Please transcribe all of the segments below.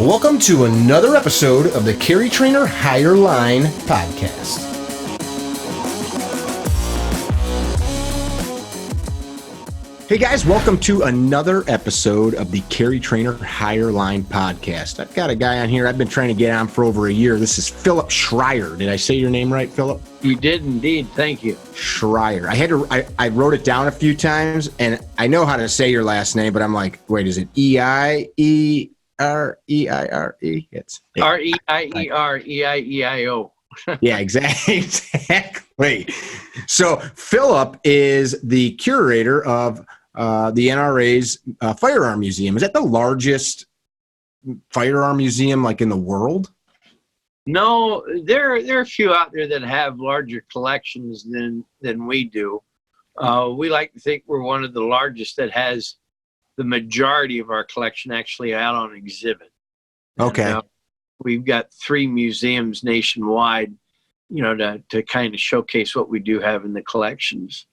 Welcome to another episode of the CarryTrainer Higher Line podcast. Hey guys, welcome to another episode of the CarryTrainer Higher Line podcast. I've got a guy on here I've been trying to get on for over a year. This is Phillip Schreier. Did I say your name right, Phillip? You did indeed. Thank you. Schreier. I wrote it down a few times, and I know how to say your last name, but I'm like, wait, is it E-I-E-R-E-I-R-E? It's R-E-I-E-R-E-I-E-I-O. Yeah, exactly. So Phillip is the curator of the NRA's Firearm Museum. Is that the largest firearm museum like in the world? No, there are a few out there that have larger collections than we do. We like to think we're one of the largest that has the majority of our collection actually out on exhibit. Okay. And, we've got 3 museums nationwide, to kind of showcase what we do have in the collections.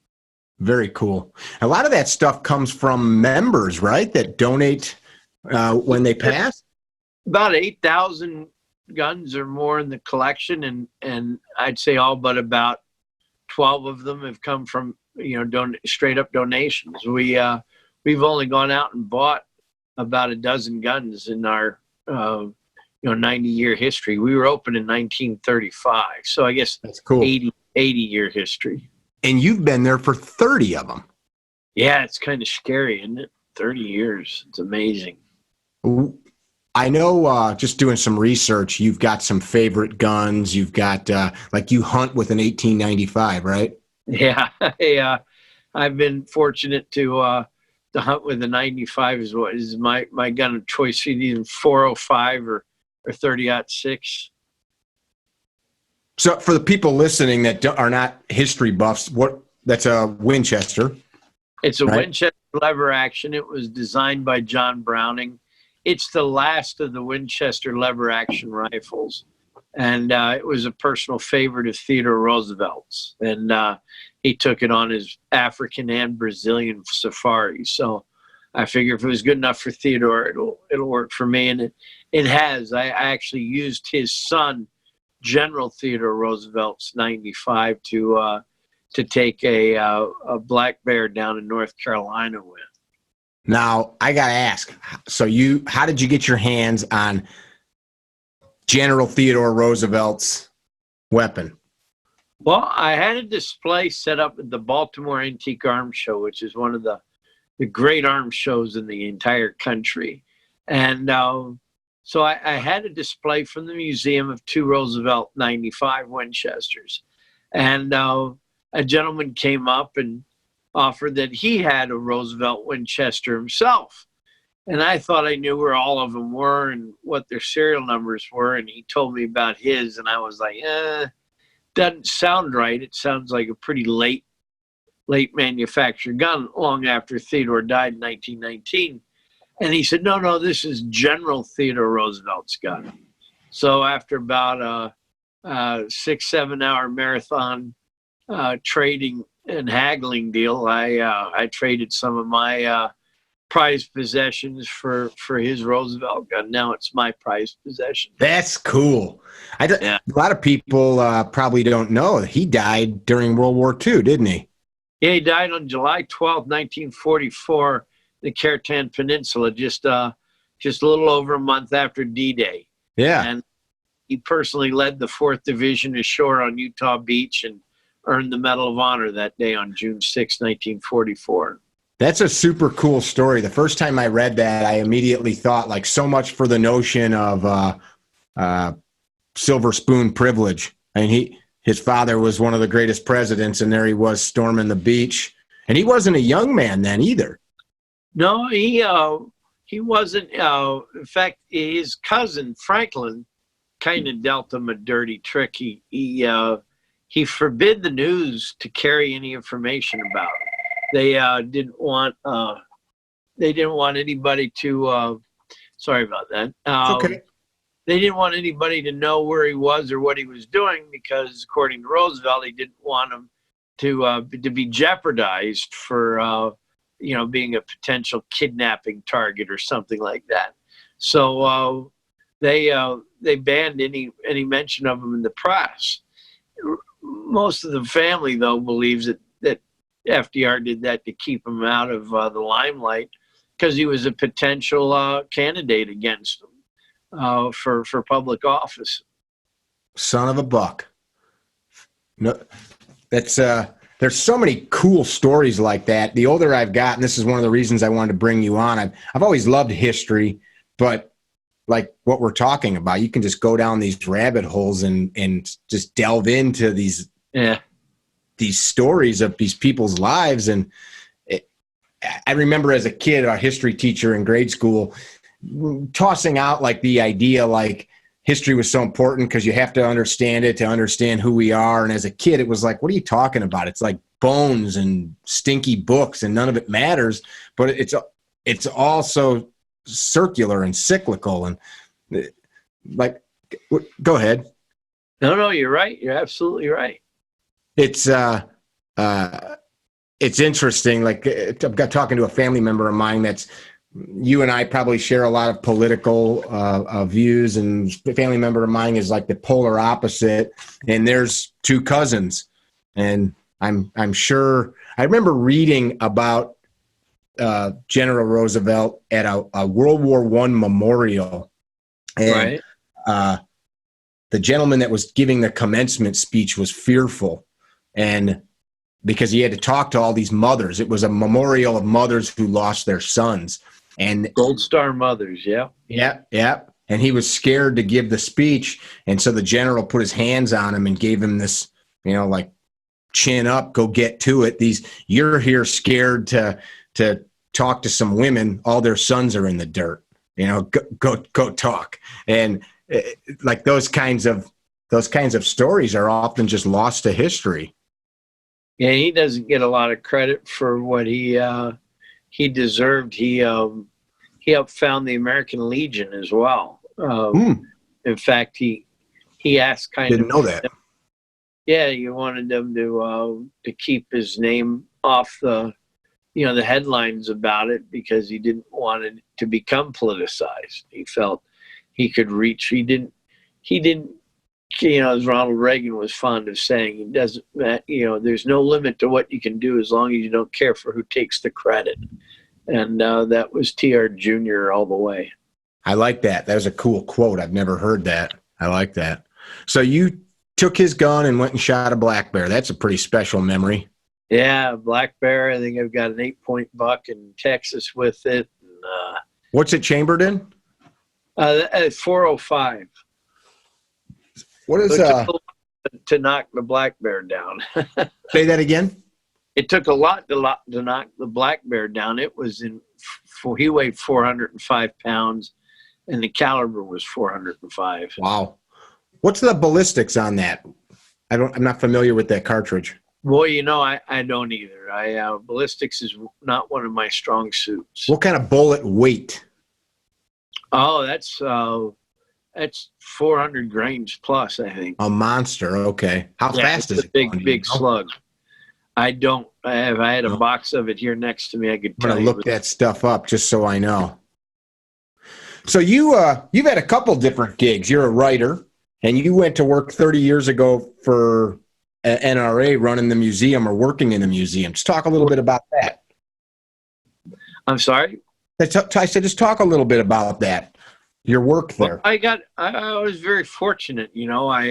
Very cool. A lot of that stuff comes from members, right? That donate when they pass? About 8,000 guns or more in the collection, and I'd say all but about 12 of them have come from straight up donations. We've only gone out and bought about a dozen guns in our 90-year history. We were open in 1935, so I guess that's cool. 80-year history. And you've been there for 30 of them. Yeah, it's kind of scary, isn't it? 30 years. It's amazing. I know, just doing some research, you've got some favorite guns. You've got, you hunt with an 1895, right? Yeah. I've been fortunate to hunt with a 95 is what is my gun of choice, either 405 or 30-06. So for the people listening that are not history buffs, that's a Winchester. It's a right? Winchester lever action. It was designed by John Browning. It's the last of the Winchester lever action rifles. And it was a personal favorite of Theodore Roosevelt's. And he took it on his African and Brazilian safaris. So I figure if it was good enough for Theodore, it'll work for me. And it has. I actually used his son, General Theodore Roosevelt's 95 to take a black bear down in North Carolina with. Now I gotta ask. So how did you get your hands on General Theodore Roosevelt's weapon? Well, I had a display set up at the Baltimore Antique Arms Show, which is one of the great arms shows in the entire country, and so I had a display from the museum of 2 Roosevelt 95 Winchesters. And a gentleman came up and offered that he had a Roosevelt Winchester himself. And I thought I knew where all of them were and what their serial numbers were. And he told me about his, and I was like, doesn't sound right. It sounds like a pretty late manufactured gun, long after Theodore died in 1919. And he said, no, this is General Theodore Roosevelt's gun. So after about a 6-7 hour marathon trading and haggling deal, I traded some of my prized possessions for his Roosevelt gun. Now it's my prized possession. That's cool. A lot of people probably don't know he died during World War II, didn't he? Yeah, he died on July 12, 1944. The Khartoum Peninsula, just a little over a month after D-Day. Yeah. And he personally led the 4th Division ashore on Utah Beach and earned the Medal of Honor that day on June 6, 1944. That's a super cool story. The first time I read that, I immediately thought so much for the notion of silver spoon privilege. I mean, his father was one of the greatest presidents, and there he was storming the beach. And he wasn't a young man then either. No, he wasn't. In fact, his cousin Franklin kind of dealt him a dirty trick. He forbid the news to carry any information about it. They didn't want anybody to. Sorry about that. Okay. They didn't want anybody to know where he was or what he was doing because, according to Roosevelt, he didn't want him to be jeopardized for being a potential kidnapping target or something like that. So they banned any mention of him in the press. Most of the family, though, believes that FDR did that to keep him out of the limelight because he was a potential candidate against him for public office. Son of a buck. No, that's there's so many cool stories like that. The older I've gotten, this is one of the reasons I wanted to bring you on. I've always loved history, but like what we're talking about, you can just go down these rabbit holes and just delve into these stories of these people's lives. And I remember as a kid, our history teacher in grade school tossing out like the idea like history was so important because you have to understand it to understand who we are. And as a kid, it was like, what are you talking about? It's like bones and stinky books and none of it matters, but it's also circular and cyclical. And like, go ahead. No, you're right. You're absolutely right. It's interesting. Like I've got talking to a family member of mine that's, you and I probably share a lot of political views, and a family member of mine is like the polar opposite. And there's two cousins, and I'm sure I remember reading about General Roosevelt at a World War I memorial, and the gentleman that was giving the commencement speech was fearful, and because he had to talk to all these mothers. It was a memorial of mothers who lost their sons. And Gold Star mothers, yeah. And he was scared to give the speech. And so the general put his hands on him and gave him this, like chin up, go get to it. You're here scared to talk to some women. All their sons are in the dirt, go talk. And like those kinds of stories are often just lost to history. Yeah, he doesn't get a lot of credit for what he deserved. He helped found the American Legion as well. In fact, he asked Didn't know that. Yeah, he wanted them to keep his name off the headlines about it because he didn't want it to become politicized. He felt he could reach. He didn't. As Ronald Reagan was fond of saying, it doesn't. There's no limit to what you can do as long as you don't care for who takes the credit. And that was T.R. Jr. all the way. I like that. That was a cool quote. I've never heard that. I like that. So you took his gun and went and shot a black bear. That's a pretty special memory. Yeah, black bear. I think I've got an 8-point buck in Texas with it. And, what's it chambered in? 405. What is to knock the black bear down? Say that again. It took a lot to knock the black bear down. It was he weighed 405 pounds, and the caliber was 405. Wow. What's the ballistics on that? I'm not familiar with that cartridge. Boy, I don't either. Ballistics is not one of my strong suits. What kind of bullet weight? Oh, that's 400 grains plus, I think. A monster. Okay. How fast is it? Big slug. I don't. If I had a box of it here next to me, I could tell you. I'm gonna look that stuff up just so I know. So you've had a couple different gigs. You're a writer, and you went to work 30 years ago for NRA, running the museum or working in the museum. Just talk a little bit about that. I'm sorry? I said just talk a little bit about that. Your work there. Well, I was very fortunate. I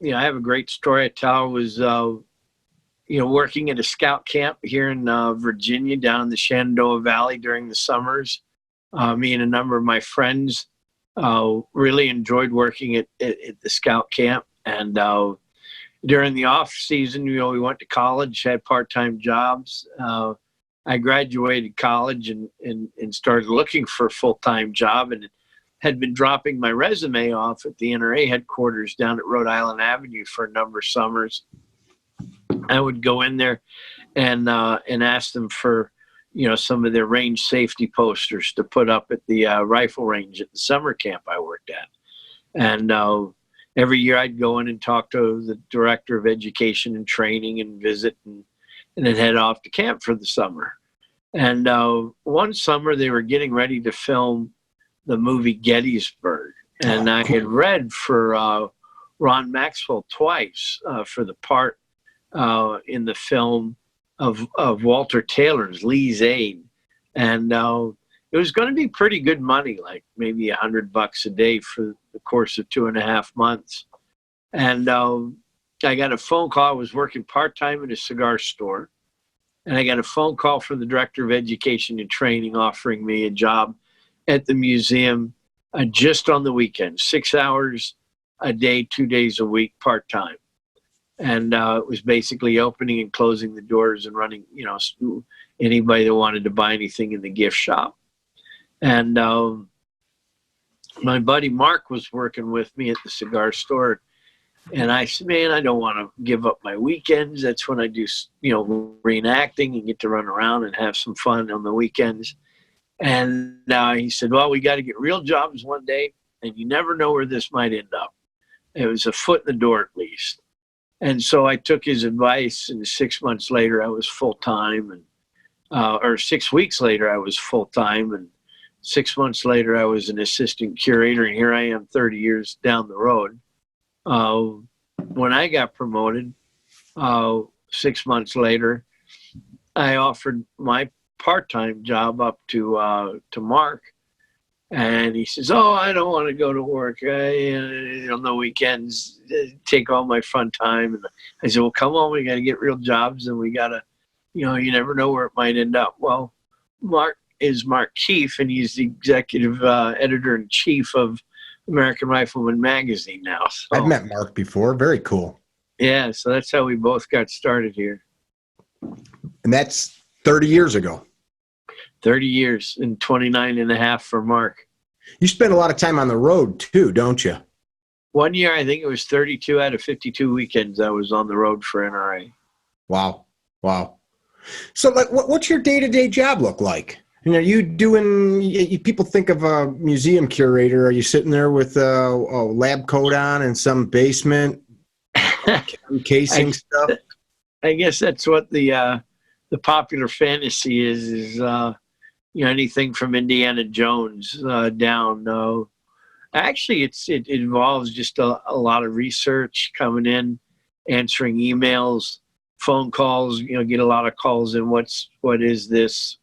have a great story to tell. I was working at a scout camp here in Virginia, down in the Shenandoah Valley during the summers. Me and a number of my friends really enjoyed working at the scout camp. And during the off season, we went to college, had part-time jobs. I graduated college and started looking for a full-time job, and had been dropping my resume off at the NRA headquarters down at Rhode Island Avenue for a number of summers. I would go in there and ask them for, some of their range safety posters to put up at the rifle range at the summer camp I worked at. And every year I'd go in and talk to the director of education and training and visit and then head off to camp for the summer. And one summer they were getting ready to film the movie Gettysburg. And Oh, I had read for Ron Maxwell twice for the part in the film of Walter Taylor's Lee's Aid. And it was going to be pretty good money, like maybe $100 a day for the course of 2.5 months. And I got a phone call. I was working part-time at a cigar store. And I got a phone call from the director of education and training offering me a job at the museum just on the weekend, 6 hours a day, 2 days a week, part-time. And it was basically opening and closing the doors and running, anybody that wanted to buy anything in the gift shop. And my buddy Mark was working with me at the cigar store. And I said, man, I don't want to give up my weekends. That's when I do, reenacting and get to run around and have some fun on the weekends. And he said, well, we got to get real jobs one day, and you never know where this might end up. It was a foot in the door at least. And so I took his advice, and 6 months later, I was full-time. Or 6 weeks later, I was full-time. And 6 months later, I was an assistant curator. And here I am 30 years down the road. When I got promoted 6 months later, I offered my part-time job up to Mark, and he says, "Oh, I don't want to go to work. On the weekends, take all my fun time." And I said, "Well, come on, we got to get real jobs, and we got to, you never know where it might end up." Well, Mark is Mark Keefe, and he's the executive editor-in-chief of American Rifleman magazine now. So, I've met Mark before. Very cool. yeah, so that's how we both got started here. And that's 30 years ago. 30 years and 29 and a half for Mark. You spend a lot of time on the road too, don't you? 1 year, I think it was 32 out of 52 weekends I was on the road for NRA. Wow. So, like, what's your day-to-day job look like? Are you doing? People think of a museum curator. Are you sitting there with a lab coat on in some basement, casing stuff? I guess that's what the popular fantasy is anything from Indiana Jones down. Actually, it involves just a lot of research coming in, answering emails, phone calls. Get a lot of calls in. What is this?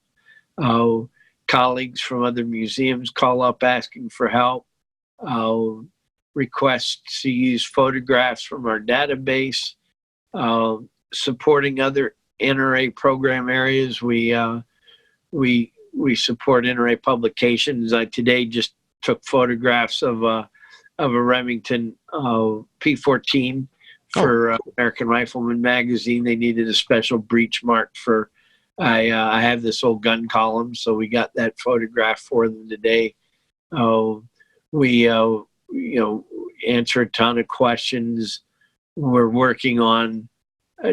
Colleagues from other museums call up asking for help. Requests to use photographs from our database. Supporting other NRA program areas. We support NRA publications. I today just took photographs of a Remington P14 for American Rifleman magazine. They needed a special breech mark for. I have this old gun column, so we got that photograph for them today. We answer a ton of questions. We're working on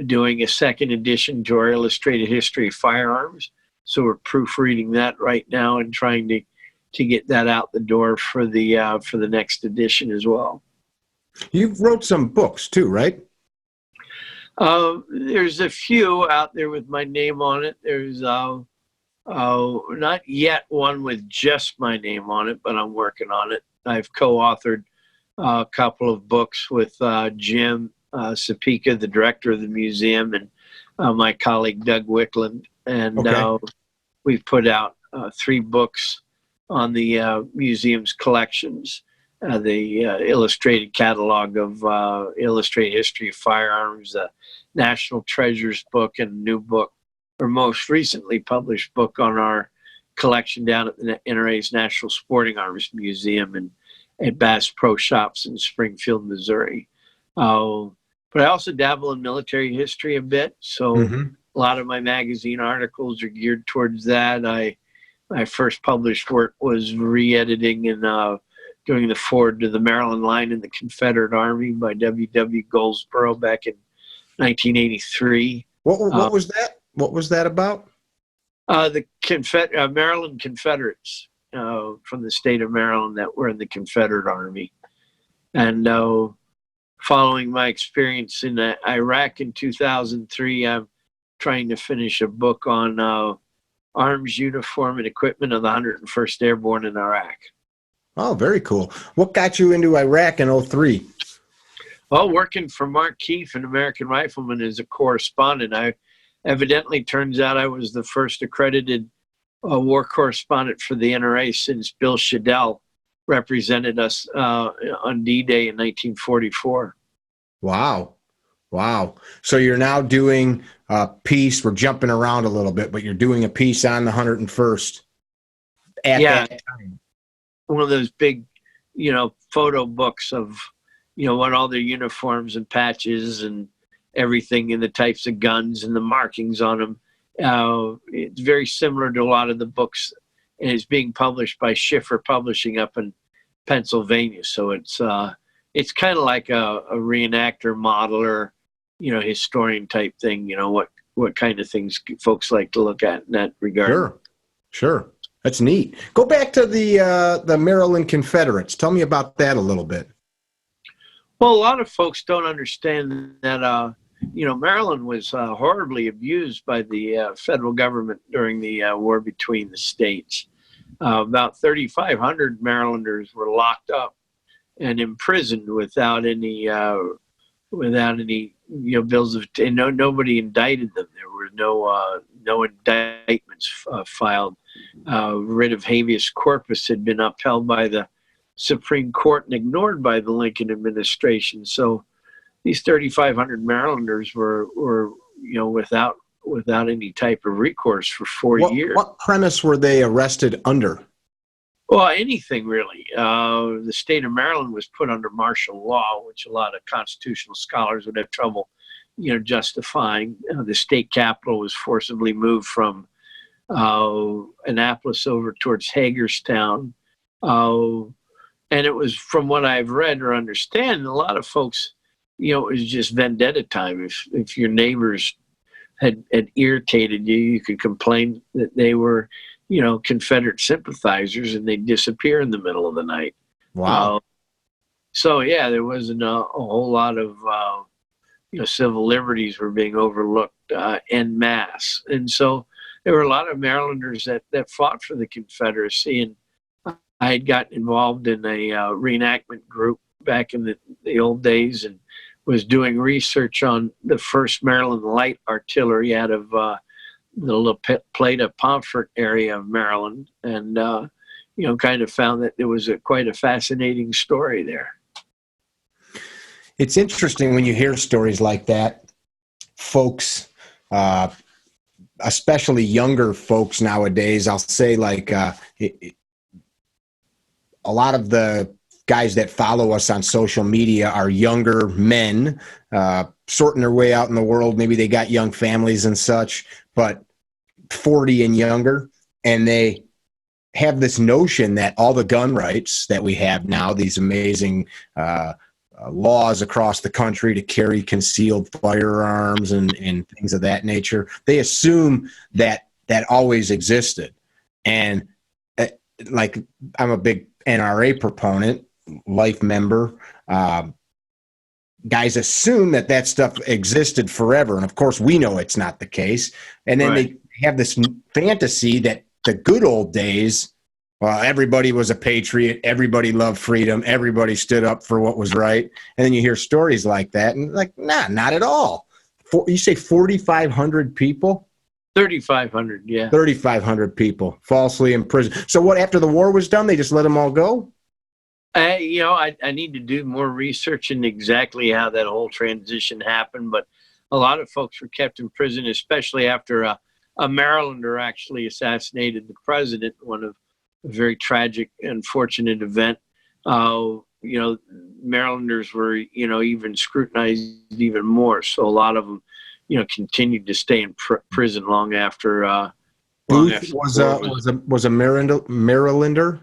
doing a second edition to our illustrated history of firearms. So we're proofreading that right now and trying to get that out the door for the next edition as well. You've wrote some books too, right? There's a few out there with my name on it. There's not yet one with just my name on it, but I'm working on it. I've co-authored a couple of books with Jim Sapika, the director of the museum, and my colleague Doug Wickland. And we've put out 3 books on the museum's collections. The illustrated catalog of illustrated history of firearms, the National Treasures book, and a new book, or most recently published book on our collection down at the NRA's National Sporting Arms Museum and at Bass Pro Shops in Springfield, Missouri. But I also dabble in military history a bit, so a lot of my magazine articles are geared towards that. My first published work was re-editing and doing the foreword to the Maryland Line in the Confederate Army by W.W. Goldsboro back in 1983. What was that? What was that about? The Maryland Confederates from the state of Maryland that were in the Confederate Army. And following my experience in Iraq in 2003, I'm trying to finish a book on arms, uniform, and equipment of the 101st Airborne in Iraq. Oh, very cool. What got you into Iraq in '03? Well, working for Mark Keefe, an American Rifleman, as a correspondent, I evidently turns out I was the first accredited war correspondent for the NRA since Bill Shadell represented us on D-Day in 1944. Wow. Wow. So you're now doing a piece. We're jumping around a little bit, but you're doing a piece on the 101st at Yeah, that time. one of those big, photo books of, what all their uniforms and patches and everything and the types of guns and the markings on them. It's very similar to a lot of the books, and it's being published by Schiffer Publishing up in Pennsylvania. So it's kind of like a reenactor, modeler, historian type thing. What kind of things folks like to look at in that regard. Sure. That's neat. Go back to the Maryland Confederates. Tell me about that a little bit. Well, a lot of folks don't understand that, Maryland was horribly abused by the federal government during the war between the states. About 3,500 Marylanders were locked up and imprisoned without any bills of, and nobody indicted them. There were no indictments filed. Writ of habeas corpus had been upheld by the Supreme Court and ignored by the Lincoln administration. So these 3,500 Marylanders were without any type of recourse for 4 years. What premise were they arrested under? Well, anything really. The state of Maryland was put under martial law, which a lot of constitutional scholars would have trouble, justifying. The state capital was forcibly moved from Annapolis over towards Hagerstown. And it was, from what I've read or understand, a lot of folks, it was just vendetta time. If your neighbors had irritated you, you could complain that they were, Confederate sympathizers, and they'd disappear in the middle of the night. Wow. So yeah, there wasn't a whole lot of, civil liberties were being overlooked en masse. And so there were a lot of Marylanders that fought for the Confederacy. And I had gotten involved in a reenactment group back in the old days and was doing research on the 1st Maryland Light Artillery out of the La Plata, Pomfret area of Maryland, and kind of found that there was quite a fascinating story there. It's interesting when you hear stories like that. Folks, especially younger folks nowadays, I'll say a lot of the guys that follow us on social media are younger men, sorting their way out in the world. Maybe they got young families and such, but 40 and younger. And they have this notion that all the gun rights that we have now, these amazing laws across the country to carry concealed firearms and things of that nature, they assume that always existed. And I'm a big NRA proponent, life member. Guys assume that stuff existed forever. And of course, we know it's not the case. And then They have this fantasy that the good old days, well, everybody was a patriot, everybody loved freedom, everybody stood up for what was right. And then you hear stories like that, and nah, not at all. You say 4,500 people? 3,500, yeah. 3,500 people falsely imprisoned. So what, after the war was done, they just let them all go? I need to do more research in exactly how that whole transition happened, but a lot of folks were kept in prison, especially after a Marylander actually assassinated the president, one of a very tragic, unfortunate event. Marylanders were, even scrutinized even more. So a lot of them, continued to stay in prison long after. Booth was a Marylander.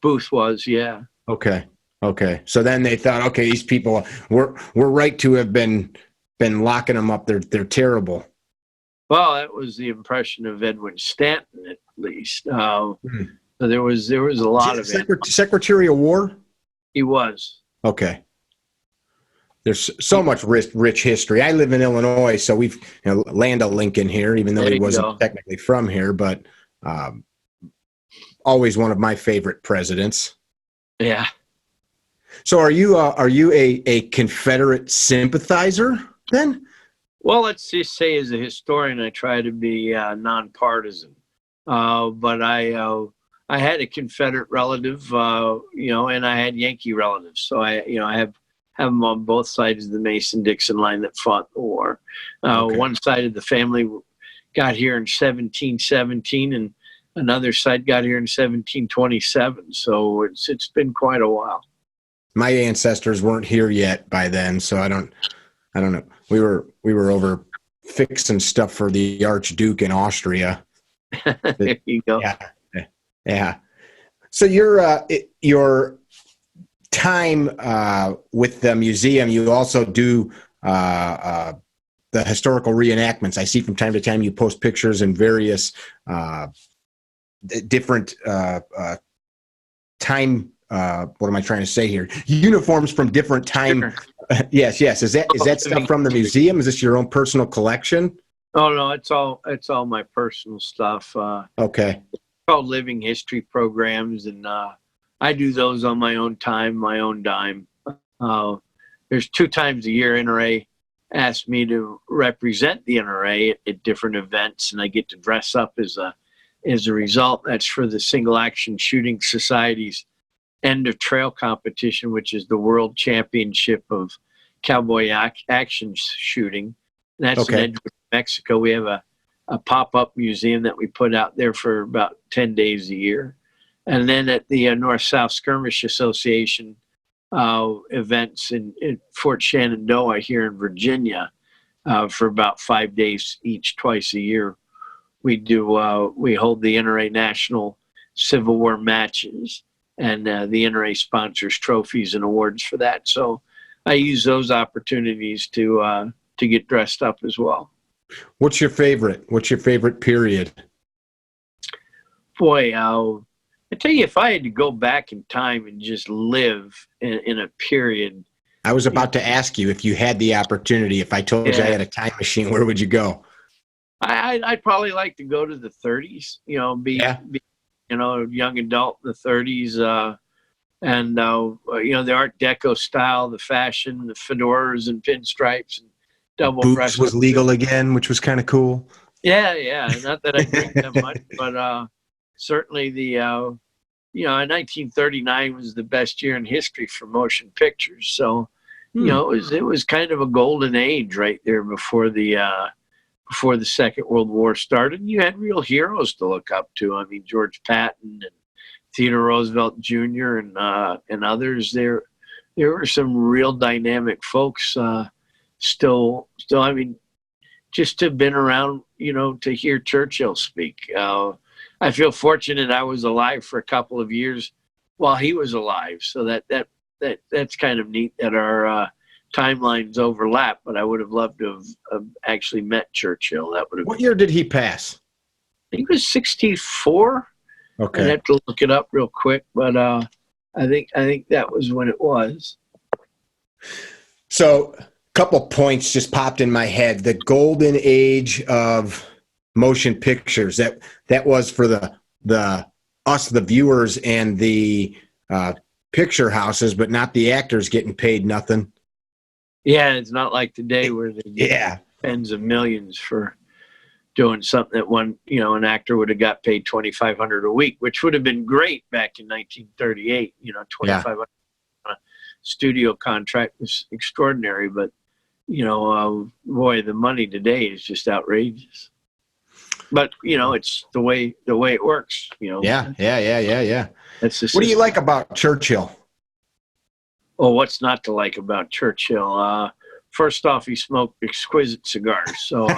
Booth was, yeah. Okay. So then they thought, okay, these people we're right to have been locking them up. They're terrible. Well, that was the impression of Edwin Stanton, at least. So there was a lot of Secretary of War. He was. Okay. There's so much rich history. I live in Illinois, so we've Land of Lincoln here, even though he wasn't technically from here, but always one of my favorite presidents. Yeah. So are you a Confederate sympathizer then? Well, let's just say as a historian, I try to be nonpartisan. But I had a Confederate relative, and I had Yankee relatives. So I have them on both sides of the Mason-Dixon line that fought the war. Okay. One side of the family got here in 1717, and another side got here in 1727. So it's been quite a while. My ancestors weren't here yet by then, so I don't know. We were over fixing stuff for the Archduke in Austria. There you go. Yeah. Yeah. So your time with the museum, you also do the historical reenactments. I see from time to time you post pictures in various different time. What am I trying to say here? Uniforms from different time. Sure. Yes. Is that stuff from the museum? Is this your own personal collection? Oh no, it's all my personal stuff. Okay. Called living history programs, and I do those on my own time, my own dime. There's 2 times a year NRA asks me to represent the NRA at different events, and I get to dress up as a result. That's for the Single Action Shooting Society's end of trail competition, which is the world championship of cowboy action shooting. And that's in Edgewood, Mexico. We have a pop-up museum that we put out there for about 10 days a year. And then at the North-South Skirmish Association events in Fort Shenandoah here in Virginia for about 5 days each, twice a year. We hold the NRA National Civil War matches, and the NRA sponsors trophies and awards for that. So I use those opportunities to get dressed up as well. What's your favorite period? Boy, I tell you, if I had to go back in time and just live in a period. I was about to ask you if you had the opportunity. If I told you I had a time machine, where would you go? I'd probably like to go to the 30s. Be young adult in the 30s, and the Art Deco style, the fashion, the fedoras and pinstripes and double breast was legal again, which was kind of cool. Yeah. Not that I drink that much, but certainly the 1939 was the best year in history for motion pictures. So it was kind of a golden age right there before the Second World War started. You had real heroes to look up to. I mean, George Patton and Theodore Roosevelt Jr. and others. There were some real dynamic folks. Still, I mean, just to have been around, to hear Churchill speak. I feel fortunate I was alive for a couple of years while he was alive. So that's kind of neat that our timelines overlap, but I would have loved to have actually met Churchill. That would have. What year did he pass? I think it was 64. Okay. I'd have to look it up real quick, but I think that was when it was. So a couple points just popped in my head. The golden age of motion pictures, that was for the viewers and the picture houses, but not the actors getting paid nothing. Yeah, it's not like today where they get tens of millions for doing something that an actor would have got paid $2,500 a week, which would have been great back in 1938. $2,500 on a studio contract was extraordinary, but boy, the money today is just outrageous. But it's the way it works. Yeah. That's the What do you like about Churchill? Oh, what's not to like about Churchill? First off, he smoked exquisite cigars. So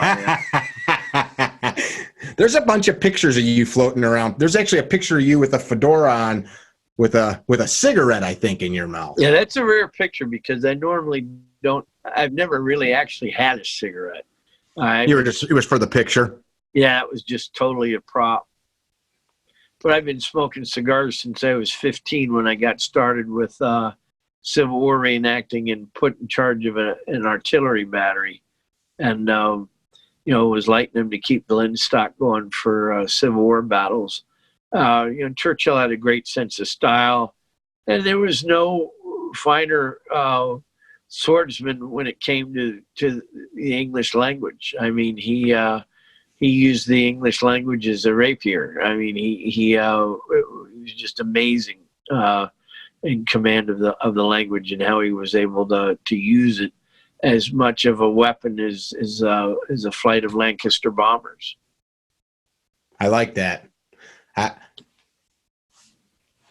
there's a bunch of pictures of you floating around. There's actually a picture of you with a fedora on, with a cigarette, I think, in your mouth. Yeah, that's a rare picture because I normally don't. I've never really actually had a cigarette. It was for the picture. Yeah, it was just totally a prop. But I've been smoking cigars since I was 15 when I got started with Civil War reenacting and put in charge of an artillery battery. And, was lighting them to keep the Lynn stock going for Civil War battles. Churchill had a great sense of style. And there was no finer swordsman when it came to the English language. I mean, he used the English language as a rapier. I mean, he was just amazing in command of the language, and how he was able to use it as much of a weapon as a flight of Lancaster bombers. I like that.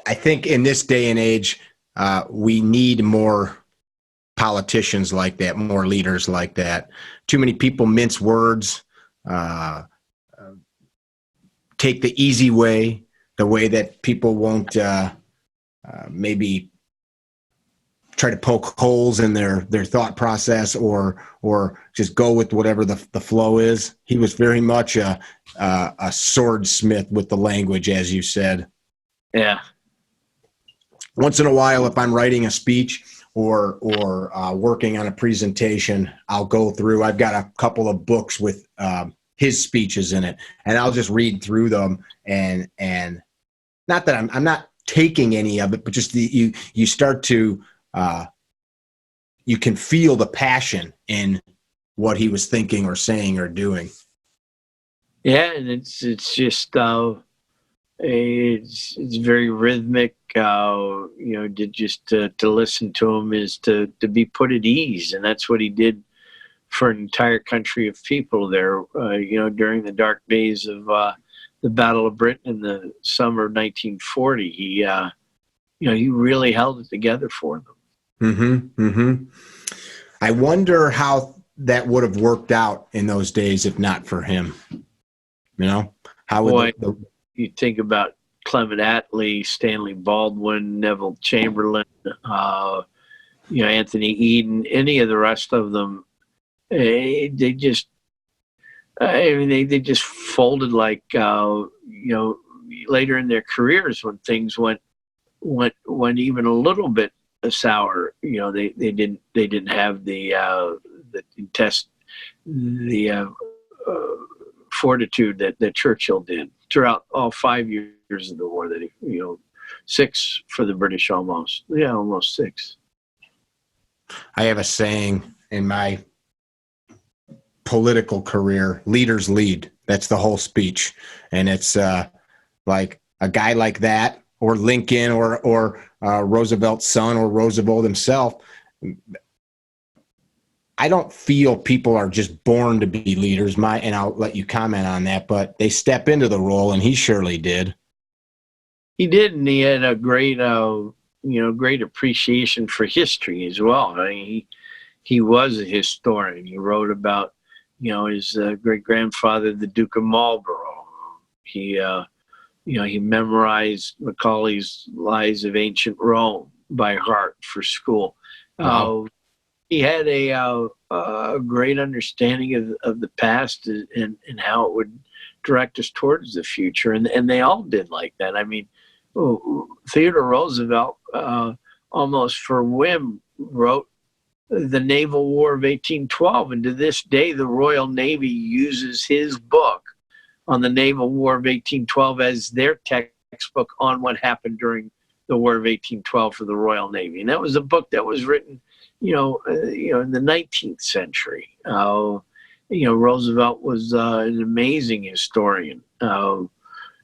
I think in this day and age, we need more politicians like that, more leaders like that. Too many people mince words, take the easy way, the way that people won't maybe try to poke holes in their thought process, or just go with whatever the flow is. He was very much a swordsmith with the language, as you said. Yeah. Once in a while, if I'm writing a speech or working on a presentation, I'll go through. I've got a couple of books with his speeches in it, and I'll just read through them. And not that I'm not taking any of it, but just you start to you can feel the passion in what he was thinking or saying or doing. Yeah, and it's just it's very rhythmic. To listen to him is to be put at ease, and that's what he did for an entire country of people there. During the dark days of the Battle of Britain in the summer of 1940, he really held it together for them. Mm-hmm. Mm-hmm. I wonder how that would have worked out in those days if not for him. How would you think about Clement Attlee, Stanley Baldwin, Neville Chamberlain, Anthony Eden, any of the rest of them, they just folded like later in their careers when things went even a little bit sour. They didn't have the fortitude that Churchill did throughout all 5 years of the war. That 6 for the British, almost 6. I have a saying in my political career: leaders lead. That's the whole speech, and it's like a guy like that, or Lincoln, or Roosevelt's son, or Roosevelt himself. I don't feel people are just born to be leaders. And I'll let you comment on that, but they step into the role, and he surely did. He did, and he had a great, great appreciation for history as well. I mean, he was a historian. He wrote about, his great grandfather, the Duke of Marlborough. He memorized Macaulay's Lives of Ancient Rome by heart for school. Wow. He had a great understanding of the past and how it would direct us towards the future. And they all did like that. I mean, Theodore Roosevelt, almost for whim, wrote The Naval War of 1812. And to this day, the Royal Navy uses his book on the Naval War of 1812 as their textbook on what happened during the War of 1812 for the Royal Navy. And that was a book that was written in the 19th century. Roosevelt was an amazing historian.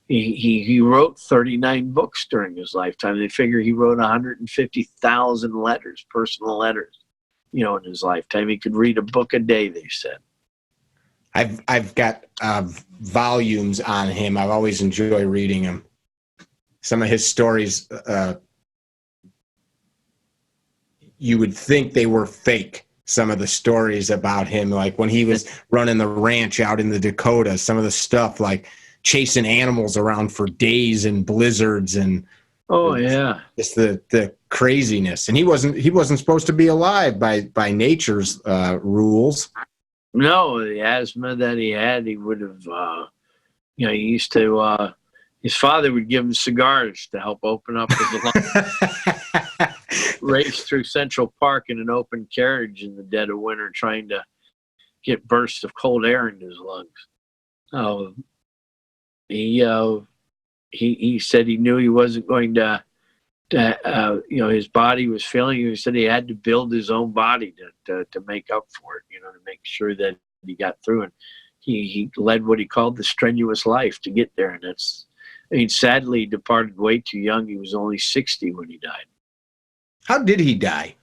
He wrote 39 books during his lifetime. They figure he wrote 150,000 letters, personal letters, in his lifetime. He could read a book a day, they said. I've got volumes on him. I've always enjoyed reading him. Some of his stories, you would think they were fake. Some of the stories about him, like when he was running the ranch out in the Dakotas, some of the stuff like chasing animals around for days in blizzards, and just the craziness. And he wasn't supposed to be alive by nature's rules. No, the asthma that he had, he would have. He used to. His father would give him cigars to help open up his lungs. Race through Central Park in an open carriage in the dead of winter, trying to get bursts of cold air into his lungs. He said he knew he wasn't going to his body was failing. He said he had to build his own body to make up for it, to make sure that he got through it. He led what he called the strenuous life to get there. And sadly, he departed way too young. He was only 60 when he died. How did he die?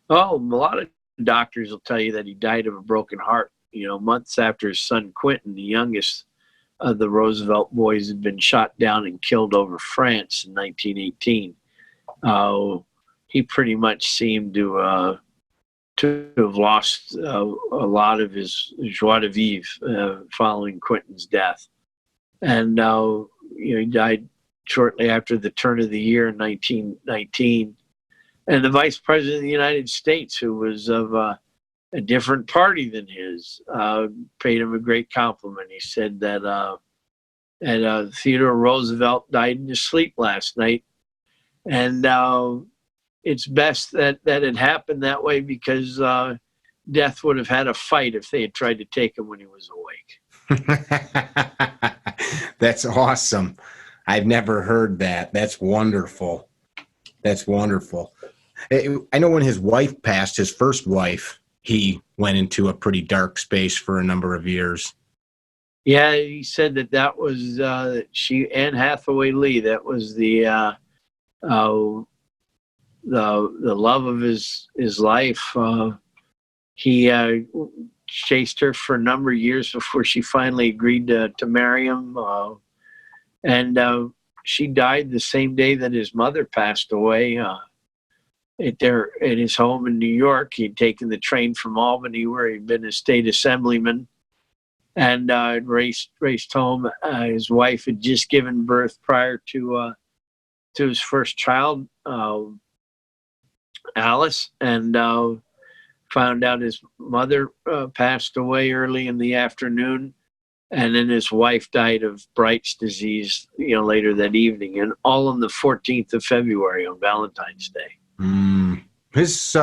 Oh, a lot of doctors will tell you that he died of a broken heart. Months after his son Quentin, the youngest of the Roosevelt boys, had been shot down and killed over France in 1918. He pretty much seemed to have lost a lot of his joie de vivre following Quentin's death. And he died shortly after the turn of the year in 1919. And the Vice President of the United States, who was of a different party than his, paid him a great compliment. He said that Theodore Roosevelt died in his sleep last night, and it's best that it happened that way, because death would have had a fight if they had tried to take him when he was awake. That's awesome. I've never heard that. That's wonderful. That's wonderful. I know when his wife passed, his first wife, he went into a pretty dark space for a number of years. Yeah, he said that was Anne Hathaway Lee. That was the love of his life. He chased her for a number of years before she finally agreed to marry him. And she died the same day that his mother passed away. At his home in New York. He'd taken the train from Albany, where he'd been a state assemblyman, and raced home. His wife had just given birth prior to his first child, Alice, and found out his mother passed away early in the afternoon, and then his wife died of Bright's disease, later that evening, and all on the 14th of February on Valentine's Day. His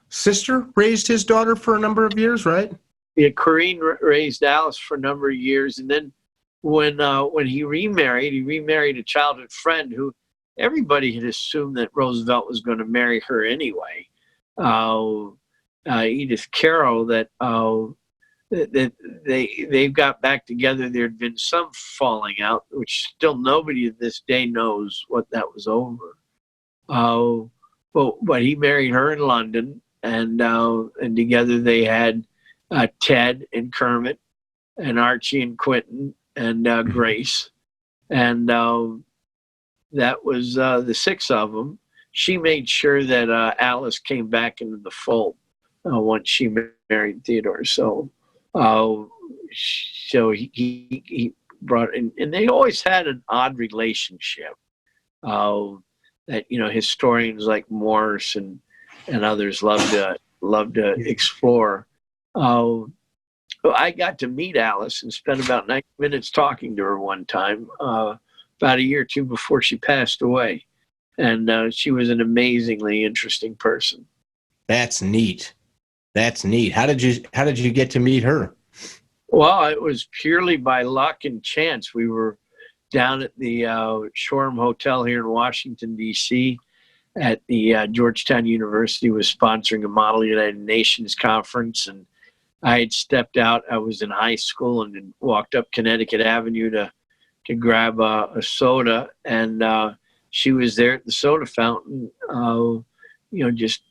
sister raised his daughter for a number of years, right? Yeah, Corinne raised Alice for a number of years, and then when he remarried a childhood friend who everybody had assumed that Roosevelt was going to marry her anyway. Edith Carroll. That they got back together. There had been some falling out, which still nobody to this day knows what that was over. But he married her in London, and together they had Ted and Kermit, and Archie and Quentin, and Grace, and that was the six of them. She made sure that Alice came back into the fold once she married Theodore. So he brought in, and they always had an odd relationship. That historians like Morse and others love to explore. I got to meet Alice and spent about 90 minutes talking to her one time, about a year or two before she passed away, and she was an amazingly interesting person. That's neat. That's neat. How did you get to meet her? Well, it was purely by luck and chance. We were down at the Shoreham Hotel here in Washington, D.C. at the Georgetown University was sponsoring a Model United Nations conference, and I had stepped out. I was in high school and had walked up Connecticut Avenue to grab a soda, and she was there at the soda fountain, just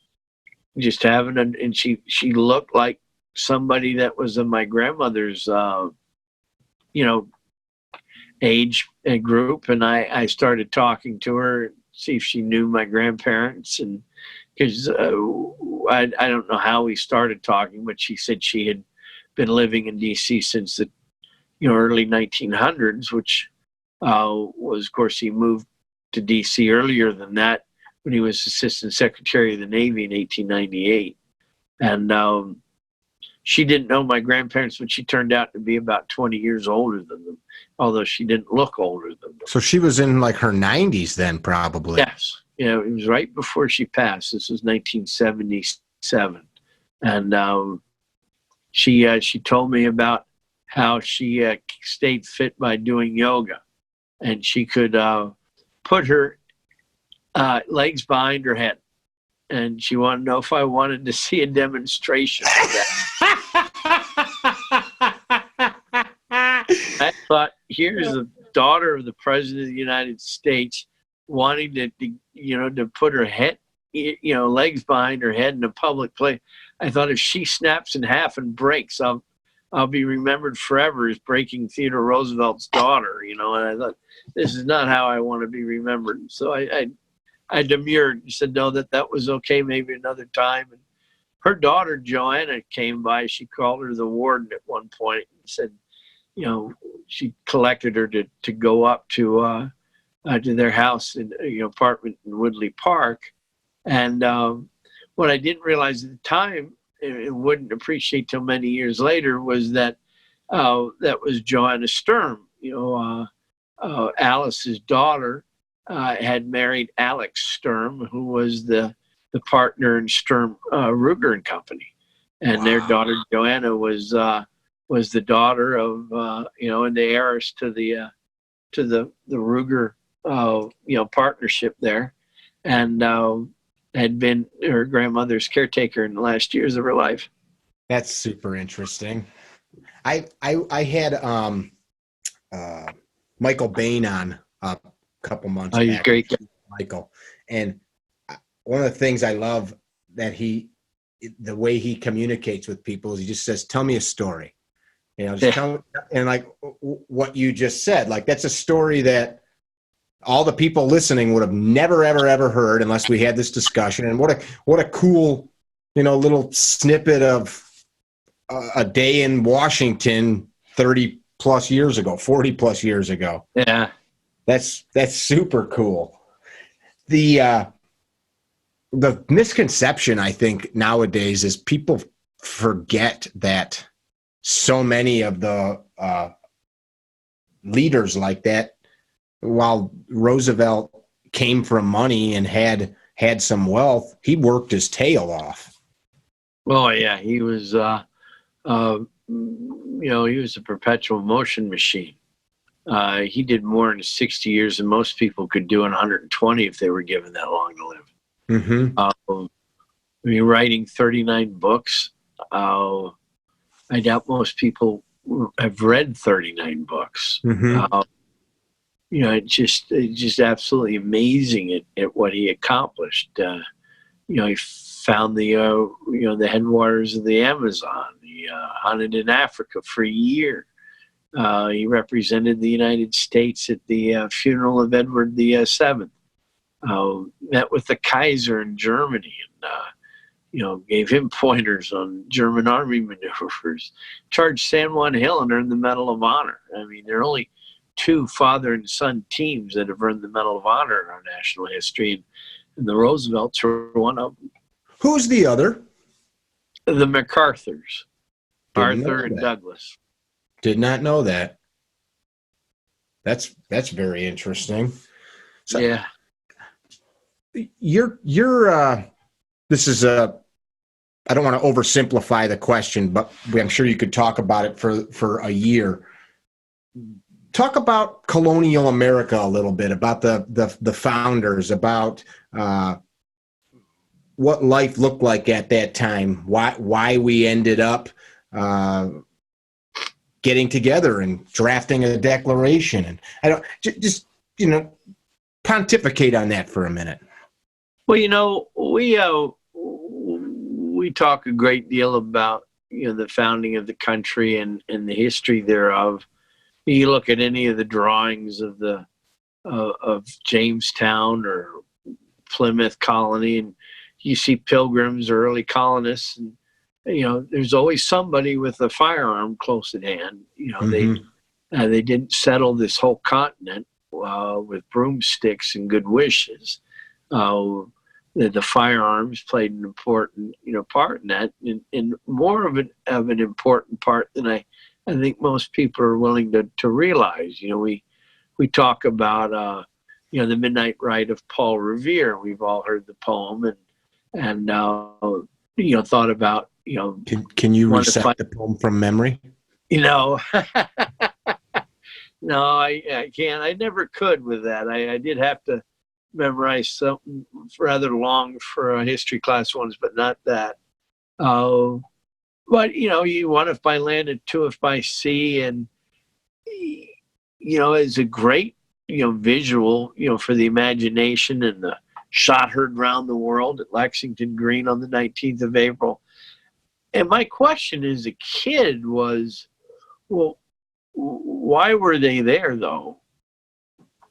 having and she looked like somebody that was in my grandmother's age and group, and I started talking to her, see if she knew my grandparents, and because I don't know how we started talking, but she said she had been living in D.C. since the early 1900s, which was, of course, he moved to D.C. earlier than that when he was Assistant Secretary of the Navy in 1898, and she didn't know my grandparents, but she turned out to be about 20 years older than them, although she didn't look older than them. So she was in like her 90s then, probably. Yes. It was right before she passed. This was 1977. And she told me about how she stayed fit by doing yoga. And she could put her legs behind her head. And she wanted to know if I wanted to see a demonstration of that. I thought, here's the daughter of the President of the United States wanting to put her head, legs behind her head in a public place. I thought if she snaps in half and breaks, I'll be remembered forever as breaking Theodore Roosevelt's daughter, and I thought, this is not how I want to be remembered. So I demurred and said, no, that was okay, maybe another time. And her daughter, Joanna, came by. She called her the warden at one point and said, she collected her to go up to their house in apartment in Woodley Park. And what I didn't realize at the time, and wouldn't appreciate till many years later, was that that was Joanna Sturm. Alice's daughter had married Alex Sturm, who was the partner in Sturm Ruger and Company, and their daughter Joanna was the daughter of and the heiress to the Ruger partnership there, and had been her grandmother's caretaker in the last years of her life. That's super interesting. I had Michael Bain on a couple months back. He's great. Michael. And one of the things I love that the way he communicates with people is he just says, tell me a story. Tell me, and like what you just said, like that's a story that all the people listening would have never, ever, ever heard unless we had this discussion. And what a cool, little snippet of a day in Washington 30 plus years ago, 40 plus years ago. Yeah. That's super cool. The misconception, I think, nowadays is people forget that so many of the leaders like that, while Roosevelt came from money and had some wealth, he worked his tail off. Well, yeah, he was, he was a perpetual motion machine. He did more in 60 years than most people could do in 120 if they were given that long to live. Mm-hmm. Writing 39 books. I doubt most people have read 39 books. Mm-hmm. It's just absolutely amazing at what he accomplished. He found the headwaters of the Amazon. He hunted in Africa for a year. He represented the United States at the funeral of Edward VII. Met with the Kaiser in Germany and gave him pointers on German army maneuvers. Charged San Juan Hill and earned the Medal of Honor. There are only two father and son teams that have earned the Medal of Honor in our national history, and the Roosevelts were one of them. Who's the other? The MacArthurs, Arthur and Douglas. Did not know that. That's very interesting. So, yeah. You're this is I don't want to oversimplify the question, but I'm sure you could talk about it for a year. Talk about colonial America a little bit, about the founders, about what life looked like at that time, why we ended up getting together and drafting a declaration. And I don't just pontificate on that for a minute. Well, we talk a great deal about the founding of the country and the history thereof. You look at any of the drawings of Jamestown or Plymouth colony, and you see pilgrims or early colonists, and there's always somebody with a firearm close at hand. Mm-hmm. They didn't settle this whole continent with broomsticks and good wishes. The firearms played an important part in that, and more of an important part than I think most people are willing to realize. We talk about the Midnight Ride of Paul Revere. We've all heard the poem and thought about Can you recite the poem from memory? No, I can't. I never could with that. I did have to memorized something rather long for history class once, but not that. But you one if by land and two if by sea, and it's a great visual for the imagination, and the shot heard round the world at Lexington Green on the 19th of April. And my question as a kid was, well, why were they there though?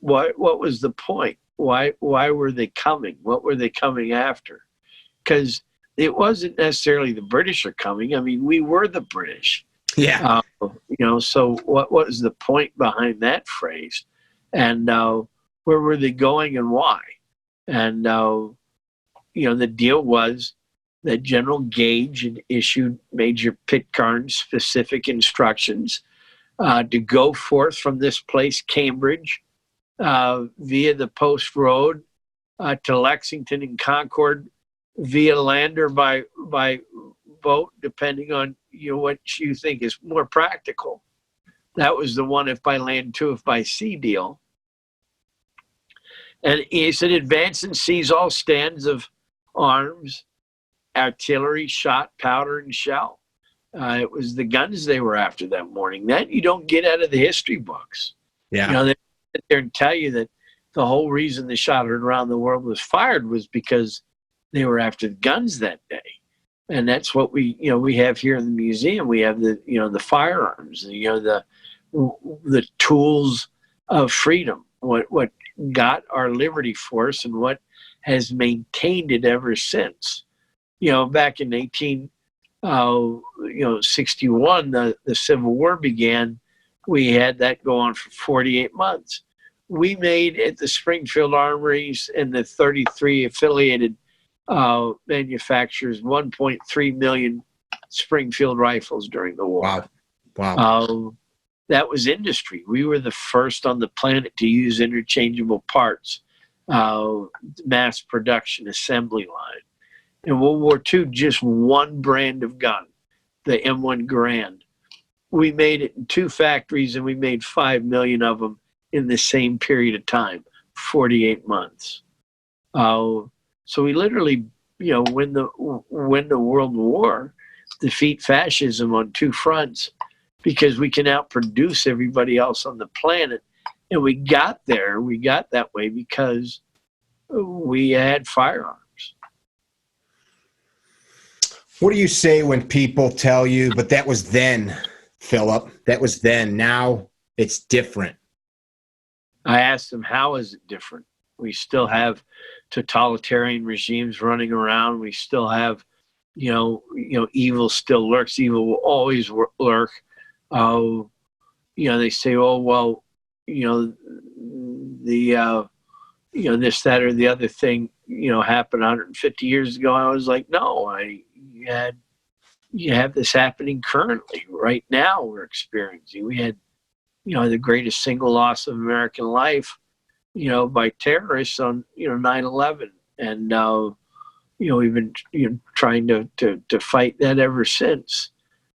What was the point? Why were they coming? What were they coming after? Because it wasn't necessarily the British are coming. I mean, we were the British. Yeah. So what was the point behind that phrase? And where were they going and why? And, the deal was that General Gage had issued Major Pitcairn's specific instructions to go forth from this place, Cambridge, via the Post Road to Lexington and Concord, via land or by boat, depending on what you think is more practical. That was the one if by land, two if by sea deal. And he said, advance and seize all stands of arms, artillery, shot, powder, and shell. It was the guns they were after that morning. That you don't get out of the history books. Yeah. They sit there and tell you that the whole reason the shot heard around the world was fired was because they were after the guns that day. And that's what we have here in the museum. We have the firearms, the tools of freedom, what got our liberty force and what has maintained it ever since. Back in 1861, the Civil War began. We had that go on for 48 months. We made at the Springfield Armories and the 33 affiliated manufacturers 1.3 million Springfield rifles during the war. Wow. That was industry. We were the first on the planet to use interchangeable parts, mass production assembly line. In World War II, just one brand of gun, the M1 Garand. We made it in 2 factories, and we made 5 million of them in the same period of time, 48 months. So we literally, win the World War, defeat fascism on 2 fronts, because we can outproduce everybody else on the planet. And we got that way because we had firearms. What do you say when people tell you, but that was then, Phillip? That was then. Now it's different. I asked them, how is it different? We still have totalitarian regimes running around. We still have, evil still lurks. Evil will always lurk. They say, oh, well, this, that, or the other thing, happened 150 years ago. I was like, no, you have this happening currently. Right now we're experiencing. We had, the greatest single loss of American life, by terrorists on, 9/11. And, we've been trying to fight that ever since.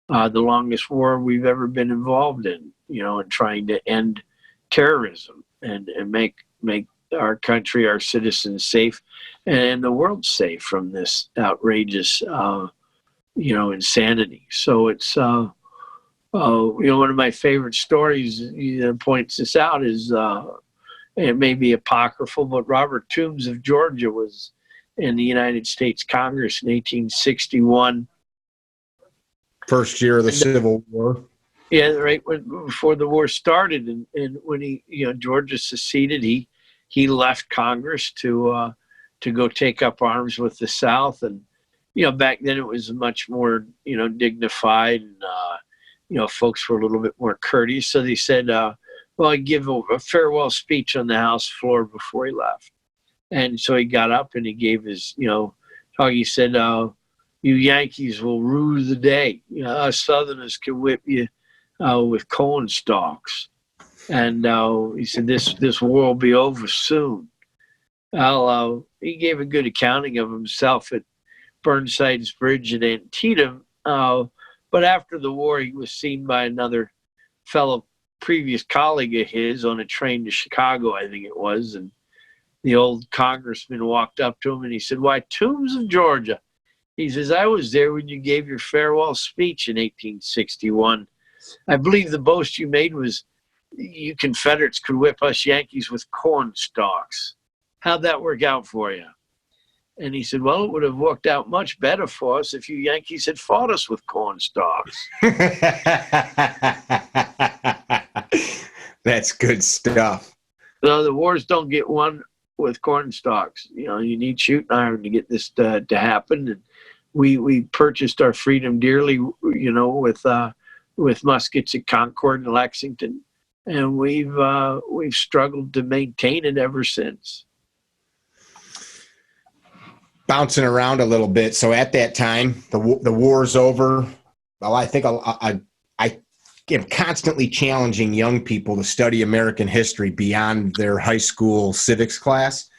The longest war we've ever been involved in, and trying to end terrorism and make our country, our citizens safe, and the world safe from this outrageous, insanity. So it's, one of my favorite stories that points this out is, it may be apocryphal, but Robert Toombs of Georgia was in the United States Congress in 1861. First year of the Civil War. Yeah, right before the war started, and when he, Georgia seceded, he left Congress to go take up arms with the South, and back then it was much more dignified, and folks were a little bit more courteous. So they said, well, I'd give a farewell speech on the House floor before he left, and so he got up and he gave his talk. He said, "You Yankees will rue the day. Us Southerners can whip you with corn stalks." And he said, "This war will be over soon." He gave a good accounting of himself at Burnside's Bridge at Antietam. But after the war, he was seen by another fellow previous colleague of his on a train to Chicago, I think it was, and the old congressman walked up to him and he said, "Why, Tombs of Georgia." He says, "I was there when you gave your farewell speech in 1861. I believe the boast you made was you Confederates could whip us Yankees with corn stalks. How'd that work out for you?" And he said, "Well, it would have worked out much better for us if you Yankees had fought us with corn stalks." That's good stuff. So the wars don't get won with corn stalks. You know, you need shooting iron to get this to happen. And we purchased our freedom dearly, you know, with muskets at Concord and Lexington, and we've struggled to maintain it ever since. Bouncing around a little bit. So at that time, the war's over. Well, I think I am constantly challenging young people to study American history beyond their high school civics class.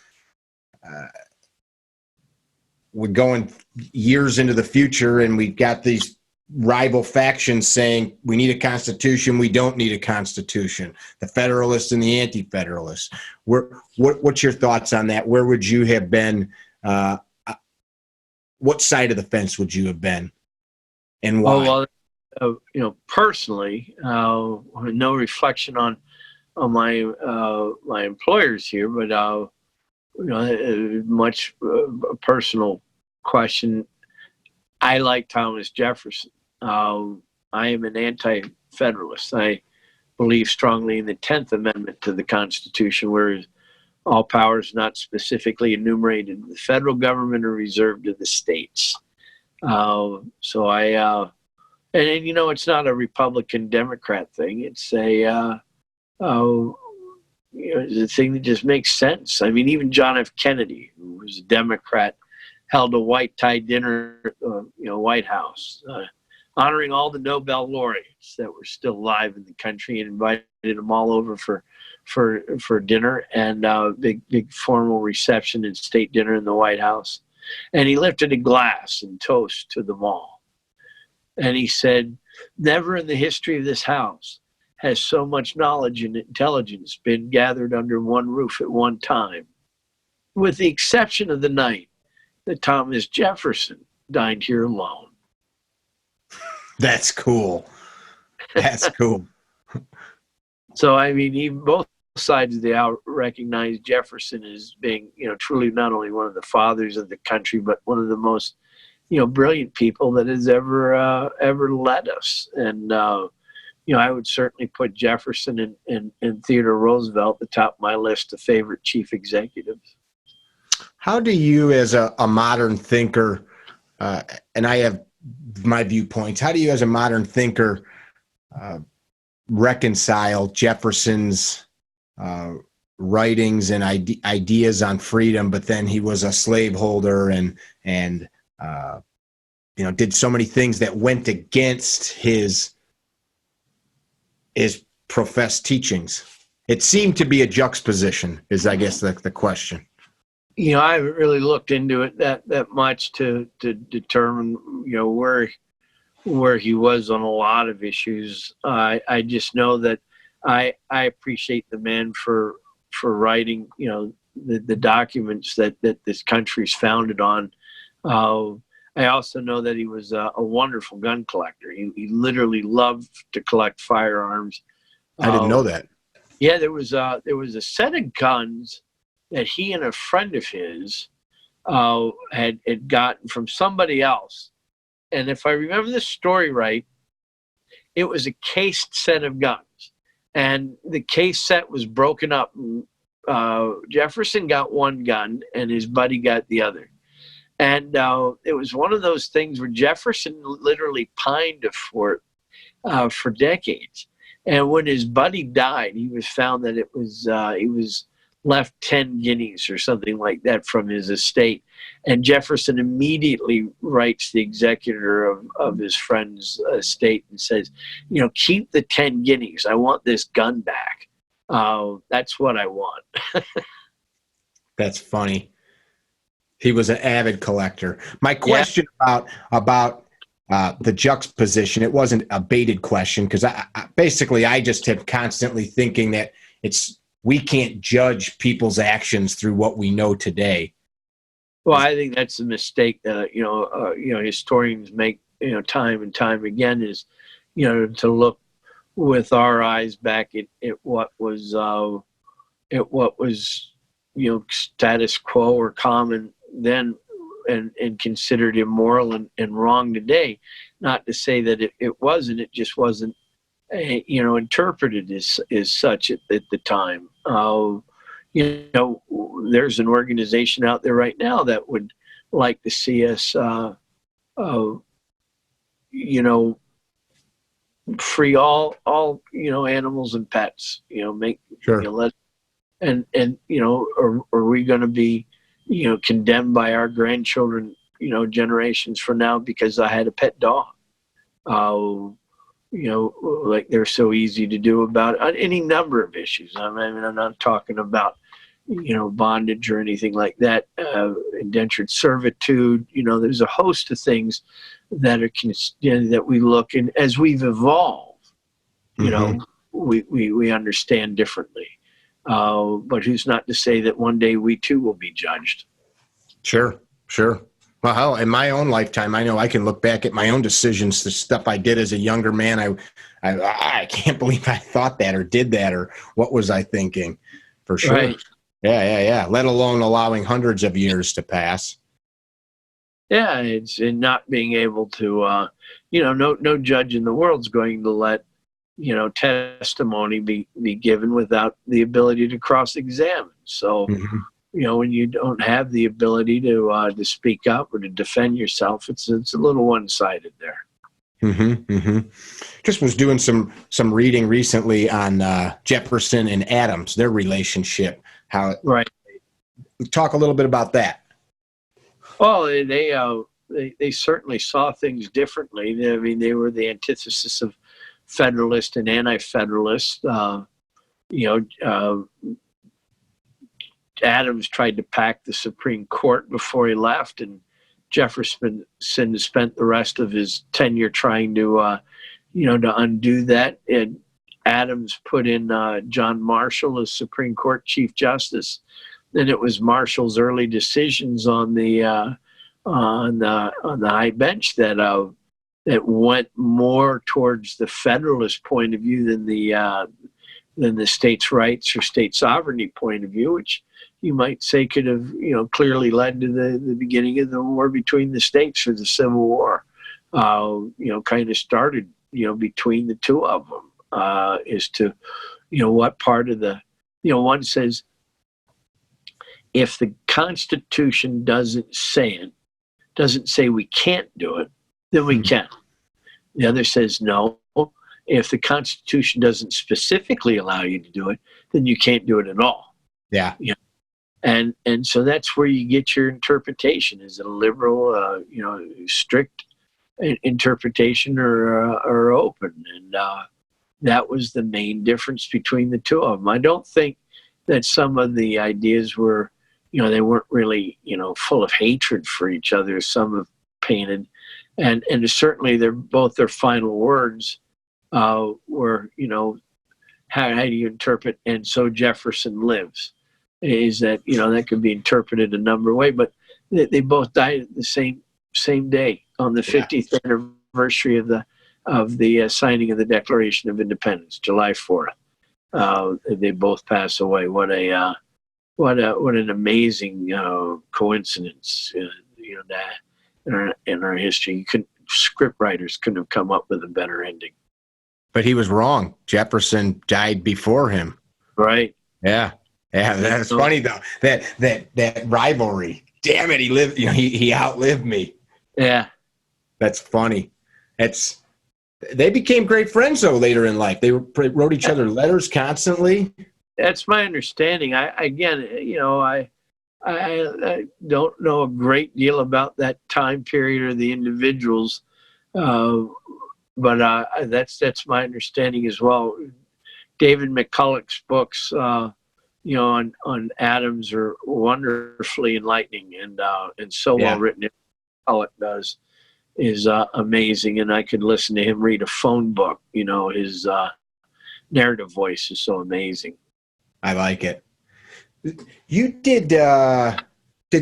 We're going years into the future, and we've got these rival factions saying we need a constitution, we don't need a constitution, the Federalists and the Anti-Federalists. What's your thoughts on that? Where would you have been? What side of the fence would you have been, and why? Oh, well, you know, personally, no reflection on my my employers here, but you know, much a personal question. I like Thomas Jefferson. I am an anti-federalist. I believe strongly in the 10th Amendment to the Constitution, where all powers not specifically enumerated in the federal government are reserved to the states. So I, and you know, it's not a Republican-Democrat thing. It's a, you know, it's a thing that just makes sense. I mean, even John F. Kennedy, who was a Democrat, held a white tie dinner at the White House, honoring all the Nobel laureates that were still alive in the country, and invited them all over for dinner, and big formal reception and state dinner in the White House. And he lifted a glass and toast to them all. And he said, "Never in the history of this house has so much knowledge and intelligence been gathered under one roof at one time, with the exception of the night that Thomas Jefferson dined here alone." That's cool. That's cool. So, I mean, even both sides of the aisle recognize Jefferson as being, you know, truly not only one of the fathers of the country, but one of the most, you know, brilliant people that has ever led us. And, you know, I would certainly put Jefferson and Theodore Roosevelt at the top of my list of favorite chief executives. How do you, as a modern thinker, and I have my viewpoints, how do you, as a modern thinker, reconcile Jefferson's writings and ideas on freedom, but then he was a slaveholder and you know, did so many things that went against his professed teachings? It seemed to be a juxtaposition, is I guess the question. You know, I haven't really looked into it that much to determine, you know, where he was on a lot of issues. I just know that I appreciate the man for writing, you know, the documents that this country's founded on. I also know that he was a wonderful gun collector. He literally loved to collect firearms. I didn't know that. Yeah, there was a set of guns that he and a friend of his had gotten from somebody else. And if I remember the story right, it was a cased set of guns. And the case set was broken up. Jefferson got one gun and his buddy got the other. And it was one of those things where Jefferson literally pined for it for decades. And when his buddy died, he was found that it was he was left 10 guineas or something like that from his estate. And Jefferson immediately writes the executor of his friend's estate and says, you know, keep the 10 guineas. I want this gun back. That's what I want. That's funny. He was an avid collector. My question about the juxtaposition, it wasn't a baited question, because I just am constantly thinking that it's we can't judge people's actions through what we know today. Well, I think that's a mistake that historians make time and time again, is to look with our eyes back at what was status quo or common then, and considered immoral and wrong today. Not to say that it wasn't, it just wasn't interpreted as such at the time. There's an organization out there right now that would like to see us free all animals and pets, make Sure. let, and are we going to be condemned by our grandchildren generations from now because I had a pet dog? Like they're so easy to do about any number of issues. I mean, I'm not talking about bondage or anything like that, indentured servitude. There's a host of things that are that we look, and as we've evolved, we understand differently. But who's not to say that one day we too will be judged? Sure. Well, hell, in my own lifetime, I know I can look back at my own decisions, the stuff I did as a younger man. I can't believe I thought that or did that, or what was I thinking? For sure. Right. Yeah. Let alone allowing hundreds of years to pass. Yeah, it's in not being able to, no judge in the world's going to let, testimony be given without the ability to cross-examine. So, when you don't have the ability to speak up or to defend yourself, it's a little one-sided there. Just was doing some reading recently on Jefferson and Adams, their relationship. Right. Talk a little bit about that. Well, they certainly saw things differently. I mean, they were the antithesis of Federalist and Anti-Federalist. Adams tried to pack the Supreme Court before he left, and Jefferson spent the rest of his tenure trying to undo that. And Adams put in John Marshall as Supreme Court Chief Justice. Then it was Marshall's early decisions on the high bench that went more towards the Federalist point of view than the states' rights or state sovereignty point of view, which you might say could have clearly led to the beginning of the war between the states, or the Civil War. Kind of started between the two of them as to what part of the one says, if the Constitution doesn't say we can't do it, then we can. The other says no. If the Constitution doesn't specifically allow you to do it, then you can't do it at all. Yeah. And so that's where you get your interpretation. Is it a liberal, strict interpretation or open? And that was the main difference between the two of them. I don't think that some of the ideas were, they weren't really, full of hatred for each other. Some have painted, and certainly their final words were, how do you interpret? And so Jefferson lives. Is that that could be interpreted a number of ways, but they both died at the same day on the 50th anniversary of the signing of the Declaration of Independence, July 4th. They both pass away. What an amazing coincidence, that in our history. Script writers couldn't have come up with a better ending. But he was wrong. Jefferson died before him. Right. Yeah. Yeah, that's funny though. That rivalry. Damn it, he lived. He outlived me. Yeah, that's funny. They became great friends though later in life. They wrote each other letters constantly. That's my understanding. I don't know a great deal about that time period or the individuals, but that's my understanding as well. David McCulloch's books. On Adams are wonderfully enlightening and so well written. McCulloch is amazing, and I could listen to him read a phone book. His narrative voice is so amazing. I like it. You did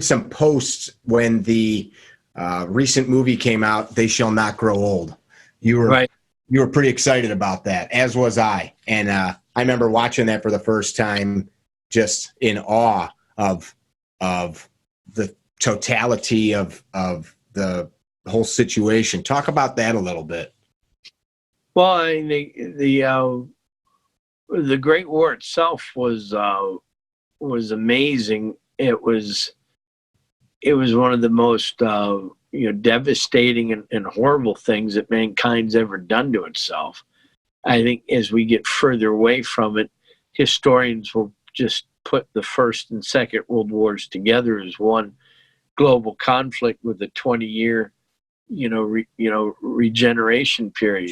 some posts when the recent movie came out, They Shall Not Grow Old. You were Right. you were pretty excited about that, as was I. And I remember watching that for the first time, just in awe of the totality of the whole situation. Talk about that a little bit. Well, I mean, the Great War itself was amazing. It was one of the most devastating and horrible things that mankind's ever done to itself. I think as we get further away from it, historians will just put the First and Second World Wars together as one global conflict with a 20-year regeneration period.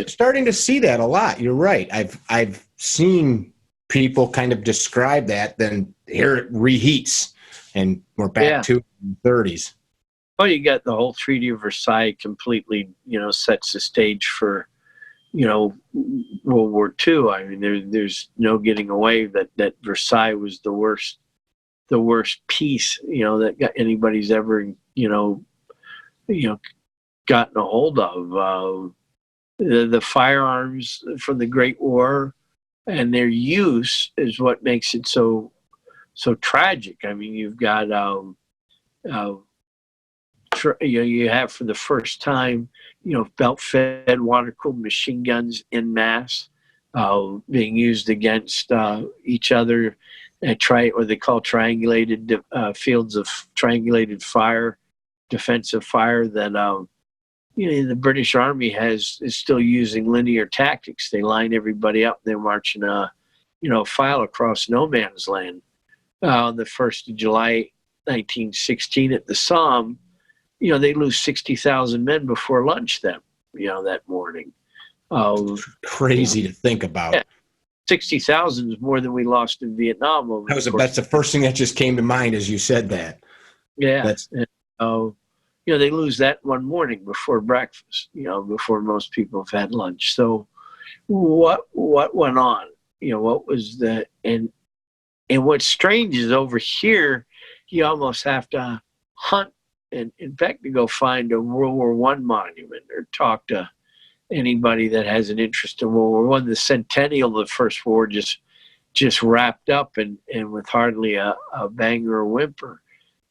Starting to see that a lot. You're right. I've seen people kind of describe that. Then here it reheats, and we're back to the 30s. Well, you got the whole Treaty of Versailles completely, sets the stage for, World War II. I mean, there's no getting away that Versailles was the worst peace, that anybody's ever, gotten a hold of. The firearms from the Great War and their use is what makes it so tragic. I mean, you've got you have for the first time, belt-fed water-cooled machine guns en masse being used against each other at what they call triangulated fields of triangulated fire, defensive fire that the British Army is still using linear tactics. They line everybody up. They're marching a file across no man's land. On the 1st of July, 1916 at the Somme, they lose 60,000 men before lunch that morning. Crazy to think about. Yeah. 60,000 is more than we lost in Vietnam. That's the first thing that just came to mind as you said that. Yeah. They lose that one morning before breakfast, before most people have had lunch. So what went on? What was and what's strange is over here, you almost have to hunt and in fact to go find a World War I monument or talk to anybody that has an interest in World War I. The centennial of the First War just wrapped up and with hardly a bang or a whimper.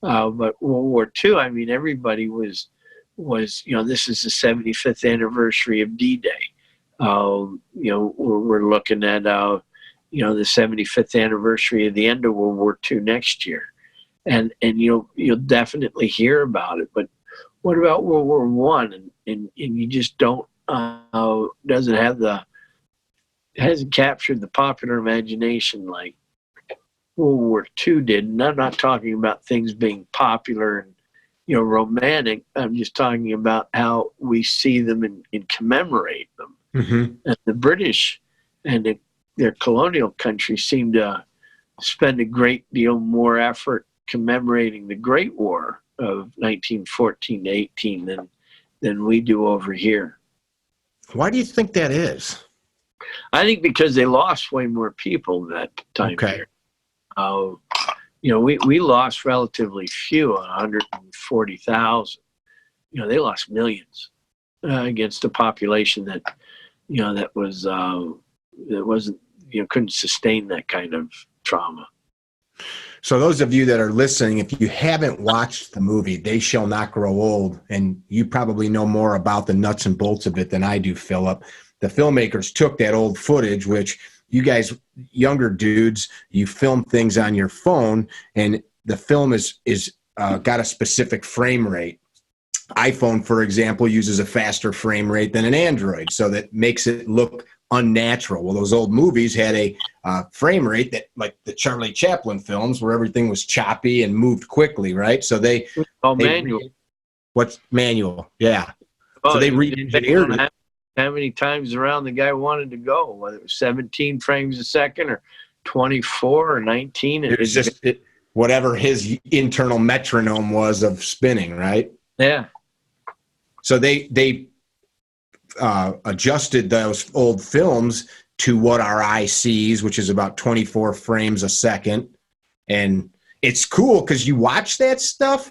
But World War II, I mean, everybody was this is the 75th anniversary of D-Day. We're looking at the 75th anniversary of the end of World War II next year, and you'll definitely hear about it. But what about World War I? And you just don't hasn't captured the popular imagination like World War II did. And I'm not talking about things being popular and romantic. I'm just talking about how we see them and commemorate them. Mm-hmm. And the British and their colonial countries seem to spend a great deal more effort commemorating the Great War of 1914 to 18 than we do over here. Why do you think that is? I think because they lost way more people that time period. We lost relatively few, 140,000. They lost millions against a population that wasn't couldn't sustain that kind of trauma. So those of you that are listening, if you haven't watched the movie They Shall Not Grow Old, and you probably know more about the nuts and bolts of it than I do, Phillip, the filmmakers took that old footage, which you guys, younger dudes, you film things on your phone, and the film is got a specific frame rate. iPhone, for example, uses a faster frame rate than an Android, so that makes it look unnatural. Well, those old movies had a frame rate that, like the Charlie Chaplin films, where everything was choppy and moved quickly, right? So manual. What's manual? Yeah. So they re-engineered it. How many times around the guy wanted to go, whether it was 17 frames a second or 24 or 19. It was just whatever his internal metronome was of spinning, right? Yeah. So they adjusted those old films to what our eye sees, which is about 24 frames a second. And it's cool because you watch that stuff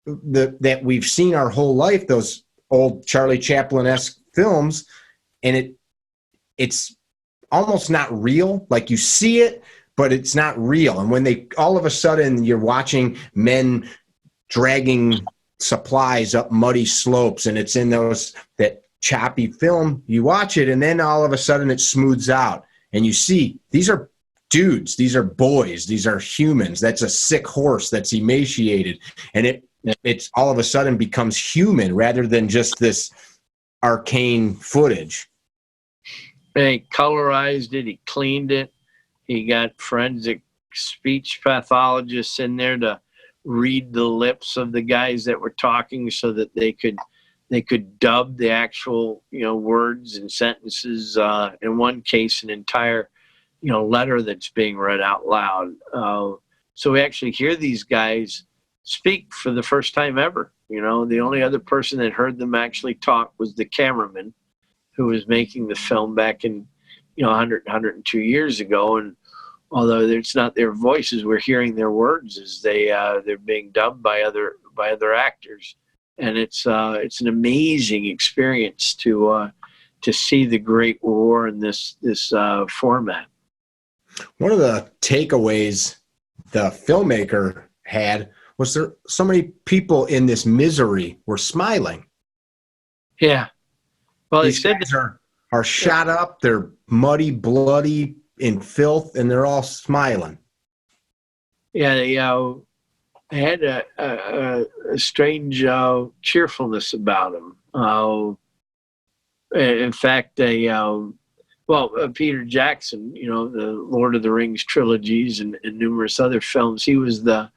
that we've seen our whole life, those old Charlie Chaplin-esque films, and it's almost not real. Like you see it, but it's not real. And when they all of a sudden you're watching men dragging supplies up muddy slopes, and it's in that choppy film, you watch it, and then all of a sudden it smooths out, and you see these are dudes, these are boys, these are humans. That's a sick horse that's emaciated, and it's all of a sudden becomes human rather than just this arcane footage. And he colorized it, he cleaned it, he got forensic speech pathologists in there to read the lips of the guys that were talking so that they could dub the actual, words and sentences. In one case, an entire, letter that's being read out loud. So we actually hear these guys speak for the first time ever. The only other person that heard them actually talk was the cameraman who was making the film back in, 102 years ago. And although it's not their voices, we're hearing their words as they're being dubbed by other actors. And it's an amazing experience to see the Great War in this format. One of the takeaways the filmmaker had was there so many people in this misery were smiling. Yeah. Well, these guys are shot up, they're muddy, bloody, in filth, and they're all smiling. Yeah, they had a strange cheerfulness about them. In fact, Peter Jackson, the Lord of the Rings trilogies and numerous other films, he was the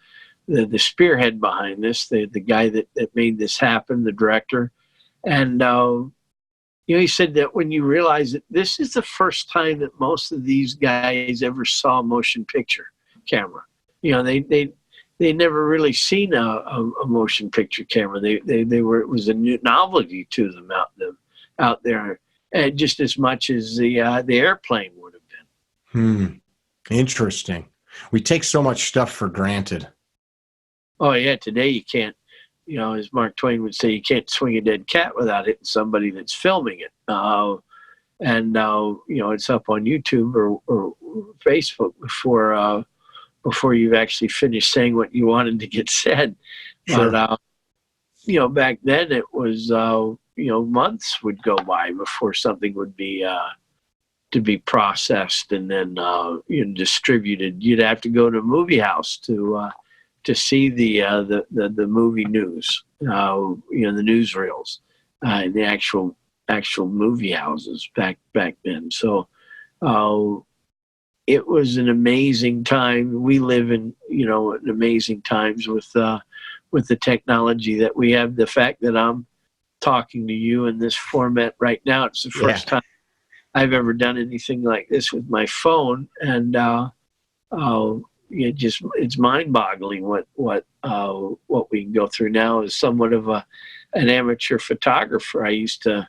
spearhead behind this, the guy that made this happen, the director. And, he said that when you realize that this is the first time that most of these guys ever saw a motion picture camera. They never really seen a motion picture camera. It was a new novelty to them out there, and just as much as the airplane would have been. Interesting. We take so much stuff for granted. Oh yeah, today you can't. As Mark Twain would say, you can't swing a dead cat without hitting somebody that's filming it. It's up on YouTube or Facebook before you've actually finished saying what you wanted to get said. Sure. But, back then it was, months would go by before something would be to be processed and then distributed. You'd have to go to a movie house to see the movie news, the newsreels, the actual movie houses back then. So it was an amazing time. We live in in amazing times with the technology that we have. The fact that I'm talking to you in this format right now, it's the first time I've ever done anything like this with my phone, and it's mind-boggling what we can go through now. As somewhat of an amateur photographer, I used to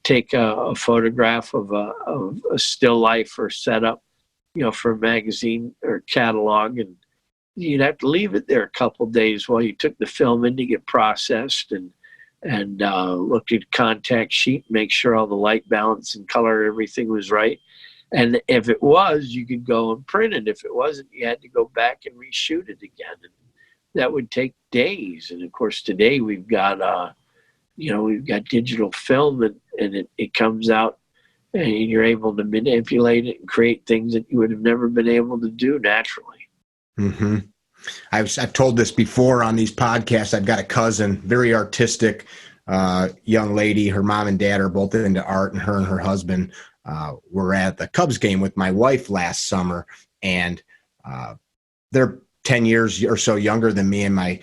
take a photograph of a still life or setup, for a magazine or catalog, and you'd have to leave it there a couple of days while you took the film in to get processed and looked at contact sheet, make sure all the light balance and color, everything was right. And if it was, you could go and print it. If it wasn't, you had to go back and reshoot it again. And that would take days. And of course, today we've got, we've got digital film, and it comes out, and you're able to manipulate it and create things that you would have never been able to do naturally. Mm-hmm. I've told this before on these podcasts. I've got a cousin, very artistic young lady. Her mom and dad are both into art, and her husband were at the Cubs game with my wife last summer, and they're 10 years or so younger than me, and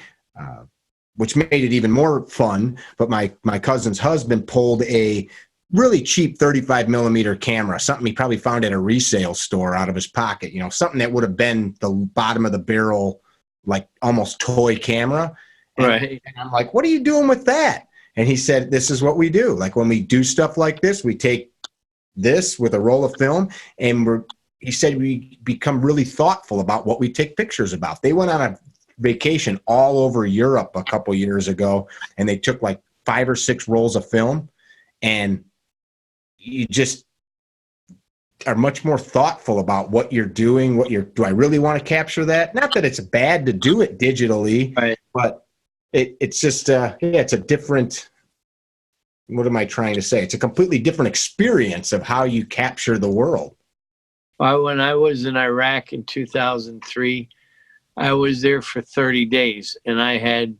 which made it even more fun. But my cousin's husband pulled a really cheap 35 millimeter camera, something he probably found at a resale store, out of his pocket, something that would have been the bottom of the barrel, like almost toy camera. Right. And I'm like, what are you doing with that? And he said, this is what we do. Like when we do stuff like this, we take this with a roll of film, and he said we become really thoughtful about what we take pictures about. They went on a vacation all over Europe a couple years ago, and they took like 5 or 6 rolls of film, and you just are much more thoughtful about what you're doing, do I really want to capture that? Not that it's bad to do it digitally, Right. but it's just, it's a different, what am I trying to say? It's a completely different experience of how you capture the world. When I was in Iraq in 2003, I was there for 30 days, and I had,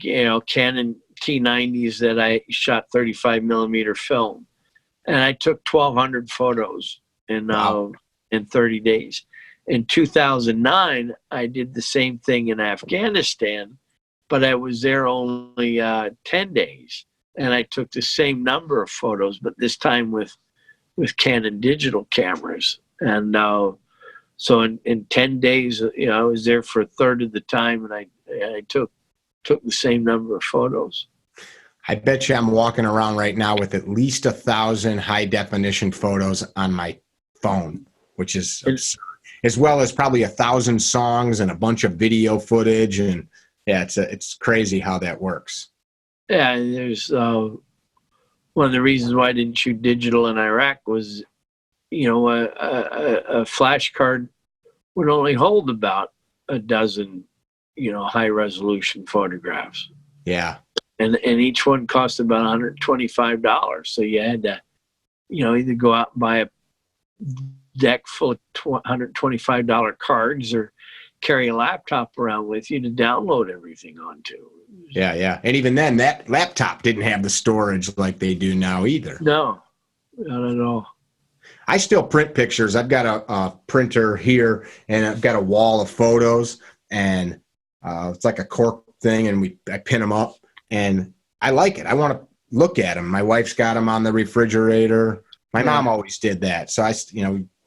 Canon T90s that I shot 35 millimeter film. And I took 1,200 photos in 30 days. In 2009, I did the same thing in Afghanistan, but I was there only 10 days. And I took the same number of photos, but this time with Canon digital cameras. And so in 10 days, I was there for a third of the time, and I took the same number of photos. I bet you I'm walking around right now with at least 1,000 high definition photos on my phone, which is absurd, as well as probably 1,000 songs and a bunch of video footage. And yeah, it's crazy how that works. Yeah, and there's one of the reasons why I didn't shoot digital in Iraq was, a flash card would only hold about a dozen, high resolution photographs. Yeah. And each one cost about $125. So you had to, either go out and buy a deck full of $125 cards or carry a laptop around with you to download everything onto. Yeah. And even then, that laptop didn't have the storage like they do now either. No, not at all. I still print pictures. I've got a printer here, and I've got a wall of photos, and it's like a cork thing, and I pin them up. And I like it. I want to look at them. My wife's got them on the refrigerator. My mom always did that. So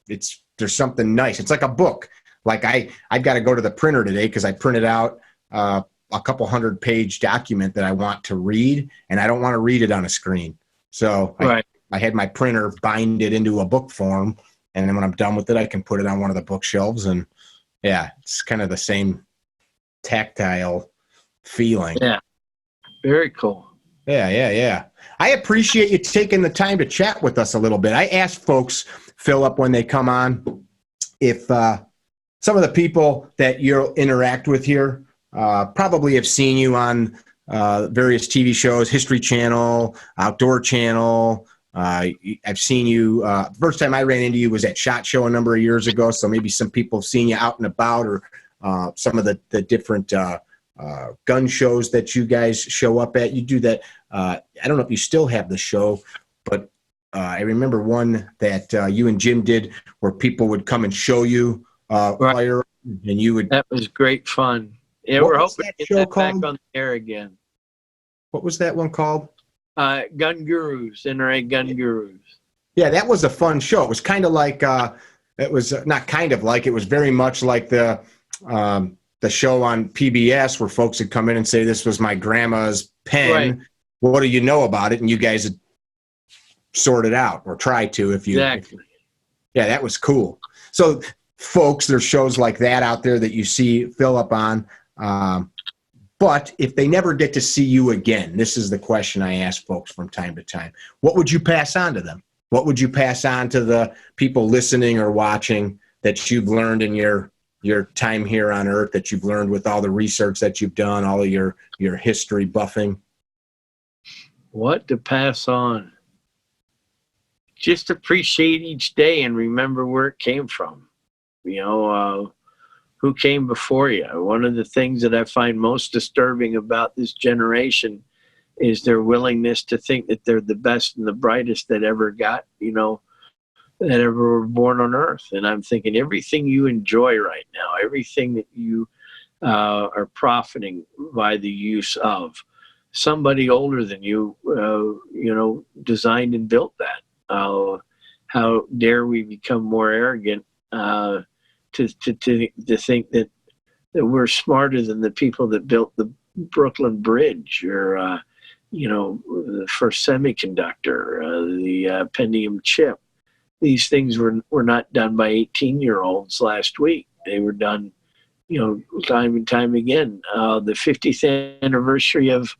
there's something nice. It's like a book. Like I've got to go to the printer today because I printed out a couple 100-page document that I want to read, and I don't want to read it on a screen. So I had my printer bind it into a book form, and then when I'm done with it, I can put it on one of the bookshelves. And yeah, it's kind of the same tactile feeling. Yeah. Very cool. Yeah. I appreciate you taking the time to chat with us a little bit. I ask folks, Phillip, when they come on, if some of the people that you'll interact with here probably have seen you on various TV shows, History Channel, Outdoor Channel. I've seen you. First time I ran into you was at SHOT Show a number of years ago, so maybe some people have seen you out and about, or some of the different gun shows that you guys show up at. You do that. I don't know if you still have the show, but I remember one that you and Jim did where people would come and show you fire, and you would. That was great fun. Yeah, we're hoping to get that back on the air again. What was that one called? Gun Gurus, NRA Gun Gurus. Yeah, that was a fun show. It was kind of like it was not kind of like, it was very much like the show on PBS where folks would come in and say, this was my grandma's pen. Right. What do you know about it? And you guys would sort it out, or try to, Exactly. Yeah, that was cool. So folks, there's shows like that out there that you see Phillip on. But if they never get to see you again, this is the question I ask folks from time to time. What would you pass on to them? What would you pass on to the people listening or watching that you've learned in your time here on Earth, that you've learned with all the research that you've done, all of your history buffing? What to pass on? Just appreciate each day and remember where it came from. Who came before you. One of the things that I find most disturbing about this generation is their willingness to think that they're the best and the brightest that ever got, that ever were born on Earth. And I'm thinking everything you enjoy right now, everything that you are profiting by the use of, somebody older than you, designed and built that. How dare we become more arrogant to think that we're smarter than the people that built the Brooklyn Bridge, or the first semiconductor, the Pentium chip. these things were not done by 18-year-olds last week. They were done, time and time again. The 50th anniversary of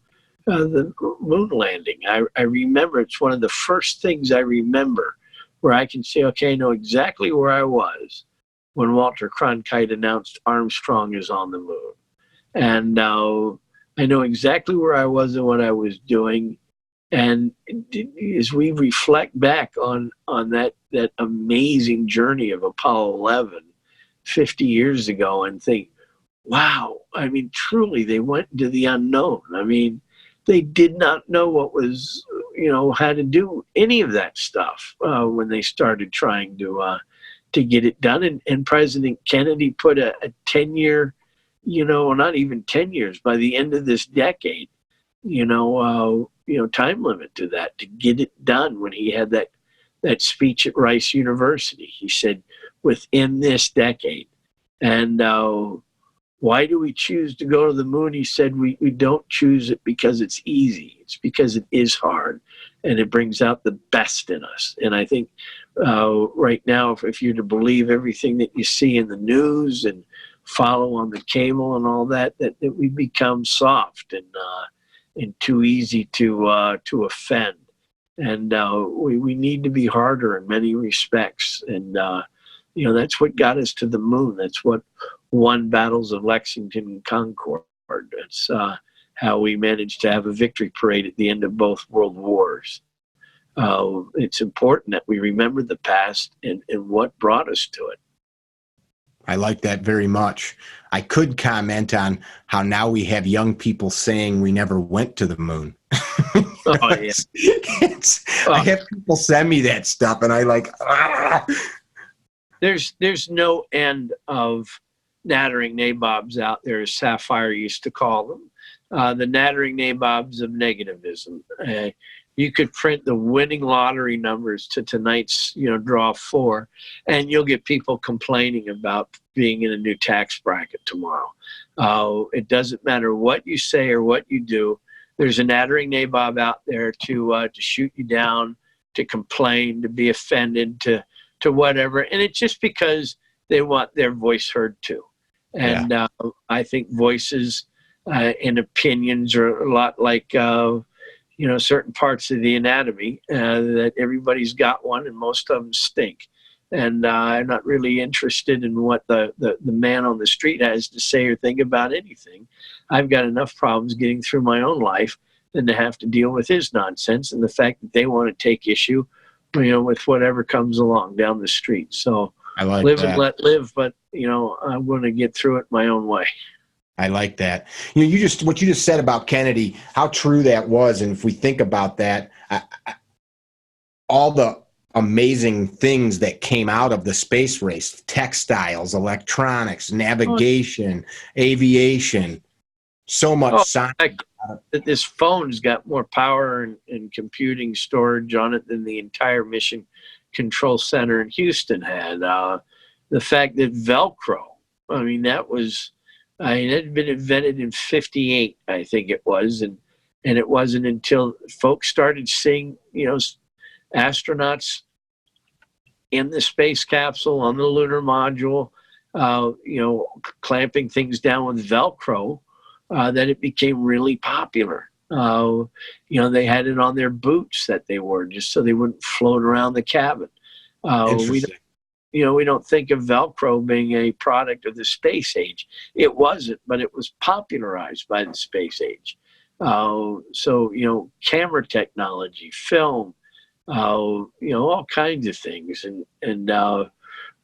the moon landing. I remember, it's one of the first things I remember where I can say, okay, I know exactly where I was when Walter Cronkite announced Armstrong is on the moon. And I know exactly where I was and what I was doing. And as we reflect back on that amazing journey of Apollo 11 50 years ago and think, wow, I mean, truly, they went into the unknown. I mean, they did not know what was, how to do any of that stuff when they started trying to get it done. And President Kennedy put a 10-year, not even 10 years, by the end of this decade, time limit to that, to get it done. When he had that speech at Rice University, he said, within this decade. And why do we choose to go to the moon? He said, we don't choose it because it's easy. It's because it is hard, and it brings out the best in us. And I think right now, if you're to believe everything that you see in the news and follow on the cable and all that we become soft and too easy to offend. And we need to be harder in many respects. And that's what got us to the moon. That's what won battles of Lexington and Concord. That's how we managed to have a victory parade at the end of both world wars. It's important that we remember the past and what brought us to it. I like that very much. I could comment on how now we have young people saying we never went to the moon. Oh, yeah. I have people send me that stuff, and I like. There's no end of nattering nabobs out there, as Sapphire used to call them. The nattering nabobs of negativism. You could print the winning lottery numbers to tonight's, draw 4, and you'll get people complaining about being in a new tax bracket tomorrow. It doesn't matter what you say or what you do. There's a nattering nabob out there to shoot you down, to complain, to be offended, to whatever. And it's just because they want their voice heard too. And I think voices and opinions are a lot like certain parts of the anatomy, that everybody's got one and most of them stink. And I'm not really interested in what the man on the street has to say or think about anything. I've got enough problems getting through my own life than to have to deal with his nonsense and the fact that they want to take issue, with whatever comes along down the street. So I like live that. and let live, but I'm going to get through it my own way. I like that. What you just said about Kennedy, how true that was. And if we think about that, all the amazing things that came out of the space race, textiles, electronics, navigation, aviation, so much science. That this phone's got more power and computing storage on it than the entire Mission Control Center in Houston had. The fact that Velcro, it had been invented in 58, I think it was, and it wasn't until folks started seeing, astronauts in the space capsule, on the lunar module, clamping things down with Velcro, that it became really popular. They had it on their boots that they wore just so they wouldn't float around the cabin. Interesting. We don't think of Velcro being a product of the space age. It wasn't, but it was popularized by the space age. Camera technology, film, all kinds of things. And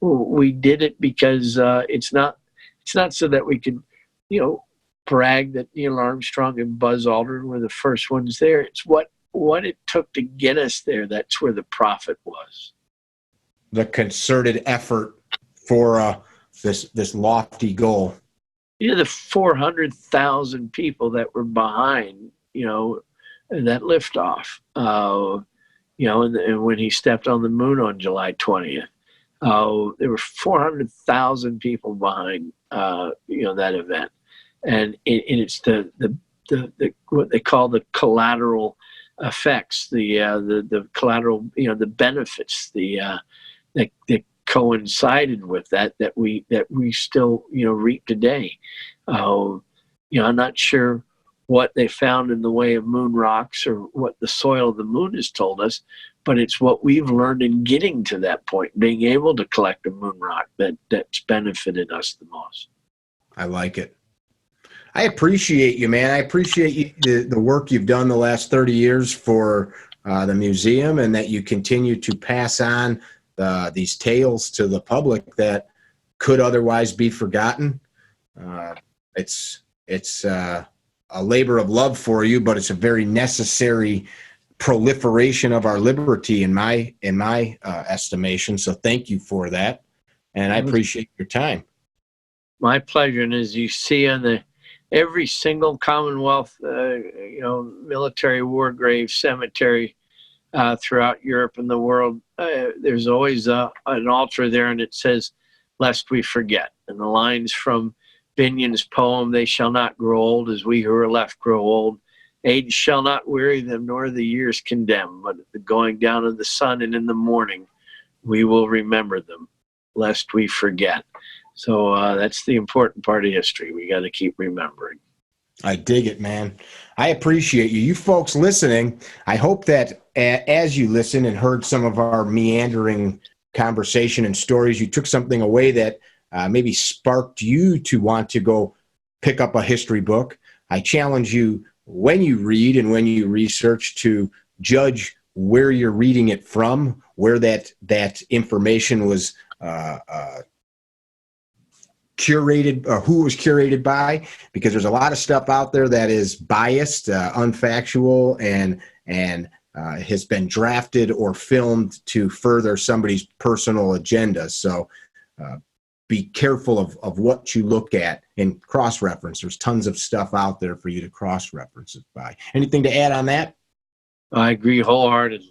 we did it because it's not so that we could, brag that Neil Armstrong and Buzz Aldrin were the first ones there. It's what it took to get us there. That's where the profit was. The concerted effort for this lofty goal. The 400,000 people that were behind, that liftoff, and when he stepped on the moon on July 20th, there were 400,000 people behind, that event. And it's the what they call the collateral effects, the collateral, the benefits, that coincided with that we still reap today. I'm not sure what they found in the way of moon rocks or what the soil of the moon has told us, but it's what we've learned in getting to that point, being able to collect a moon rock, that's benefited us the most. I like it. I appreciate you, man. I appreciate the work you've done the last 30 years for the museum, and that you continue to pass on these tales to the public that could otherwise be forgotten. It's a labor of love for you, but it's a very necessary proliferation of our liberty in my estimation. So thank you for that, and I appreciate your time. My pleasure. And as you see on every single Commonwealth, military war grave cemetery throughout Europe and the world, there's always an altar there, and it says, "Lest we forget." And the lines from Bunyan's poem, "They shall not grow old as we who are left grow old. Age shall not weary them, nor the years condemn. But at the going down of the sun and in the morning, we will remember them, lest we forget." So that's the important part of history. We got to keep remembering. I dig it, man. I appreciate you. You folks listening, I hope that as you listen and heard some of our meandering conversation and stories, you took something away that maybe sparked you to want to go pick up a history book. I challenge you, when you read and when you research, to judge where you're reading it from, where that information was curated, or who it was curated by, because there's a lot of stuff out there that is biased, unfactual, and has been drafted or filmed to further somebody's personal agenda. So be careful of what you look at and cross-reference. There's tons of stuff out there for you to cross-reference it by. Anything to add on that? I agree wholeheartedly.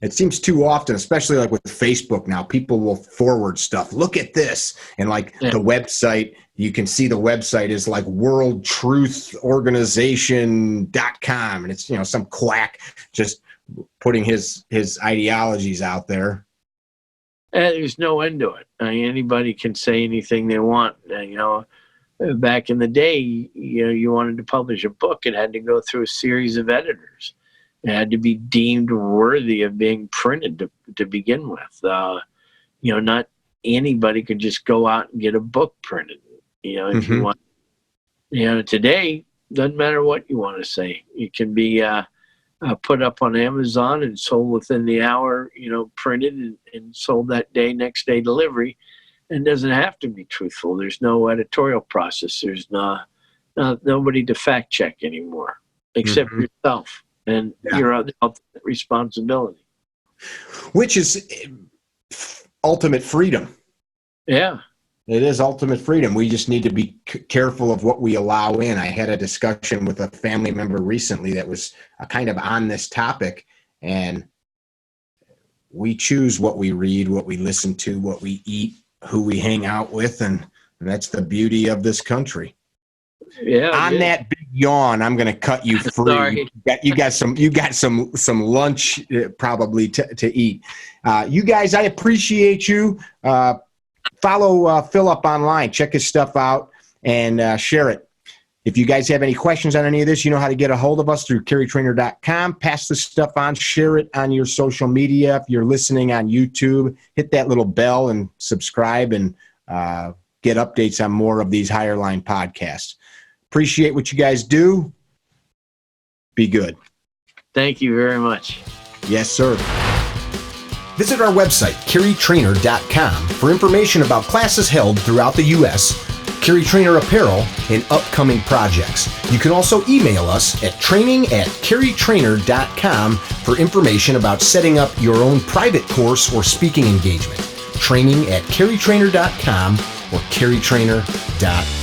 It seems too often, especially like with Facebook now, people will forward stuff. Look at this. And like the website, you can see the website is like worldtruthorganization.com. And it's, some quack just putting his ideologies out there. There's no end to it. Anybody can say anything they want. Back in the day, you wanted to publish a book, it had to go through a series of editors. It had to be deemed worthy of being printed to begin with. Not anybody could just go out and get a book printed. If you want. Today, doesn't matter what you want to say. It can be put up on Amazon and sold within the hour, printed and sold that day, next day delivery. And doesn't have to be truthful. There's no editorial process. There's nobody to fact check anymore except yourself and your ultimate responsibility. Which is ultimate freedom. Yeah. It is ultimate freedom. We just need to be careful of what we allow in. I had a discussion with a family member recently that was kind of on this topic, and we choose what we read, what we listen to, what we eat, who we hang out with, and that's the beauty of this country. Yeah. On that big yawn, I'm going to cut you free. Sorry. You got some lunch probably to eat. You guys, I appreciate you. Follow Phillip online. Check his stuff out and share it. If you guys have any questions on any of this, you know how to get a hold of us through CarryTrainer.com. Pass this stuff on. Share it on your social media. If you're listening on YouTube, hit that little bell and subscribe and get updates on more of these Higher Line podcasts. Appreciate what you guys do. Be good. Thank you very much. Yes, sir. Visit our website, CarryTrainer.com, for information about classes held throughout the U.S., CarryTrainer apparel, and upcoming projects. You can also email us at training@CarryTrainer.com for information about setting up your own private course or speaking engagement. Training@CarryTrainer.com or CarryTrainer.com.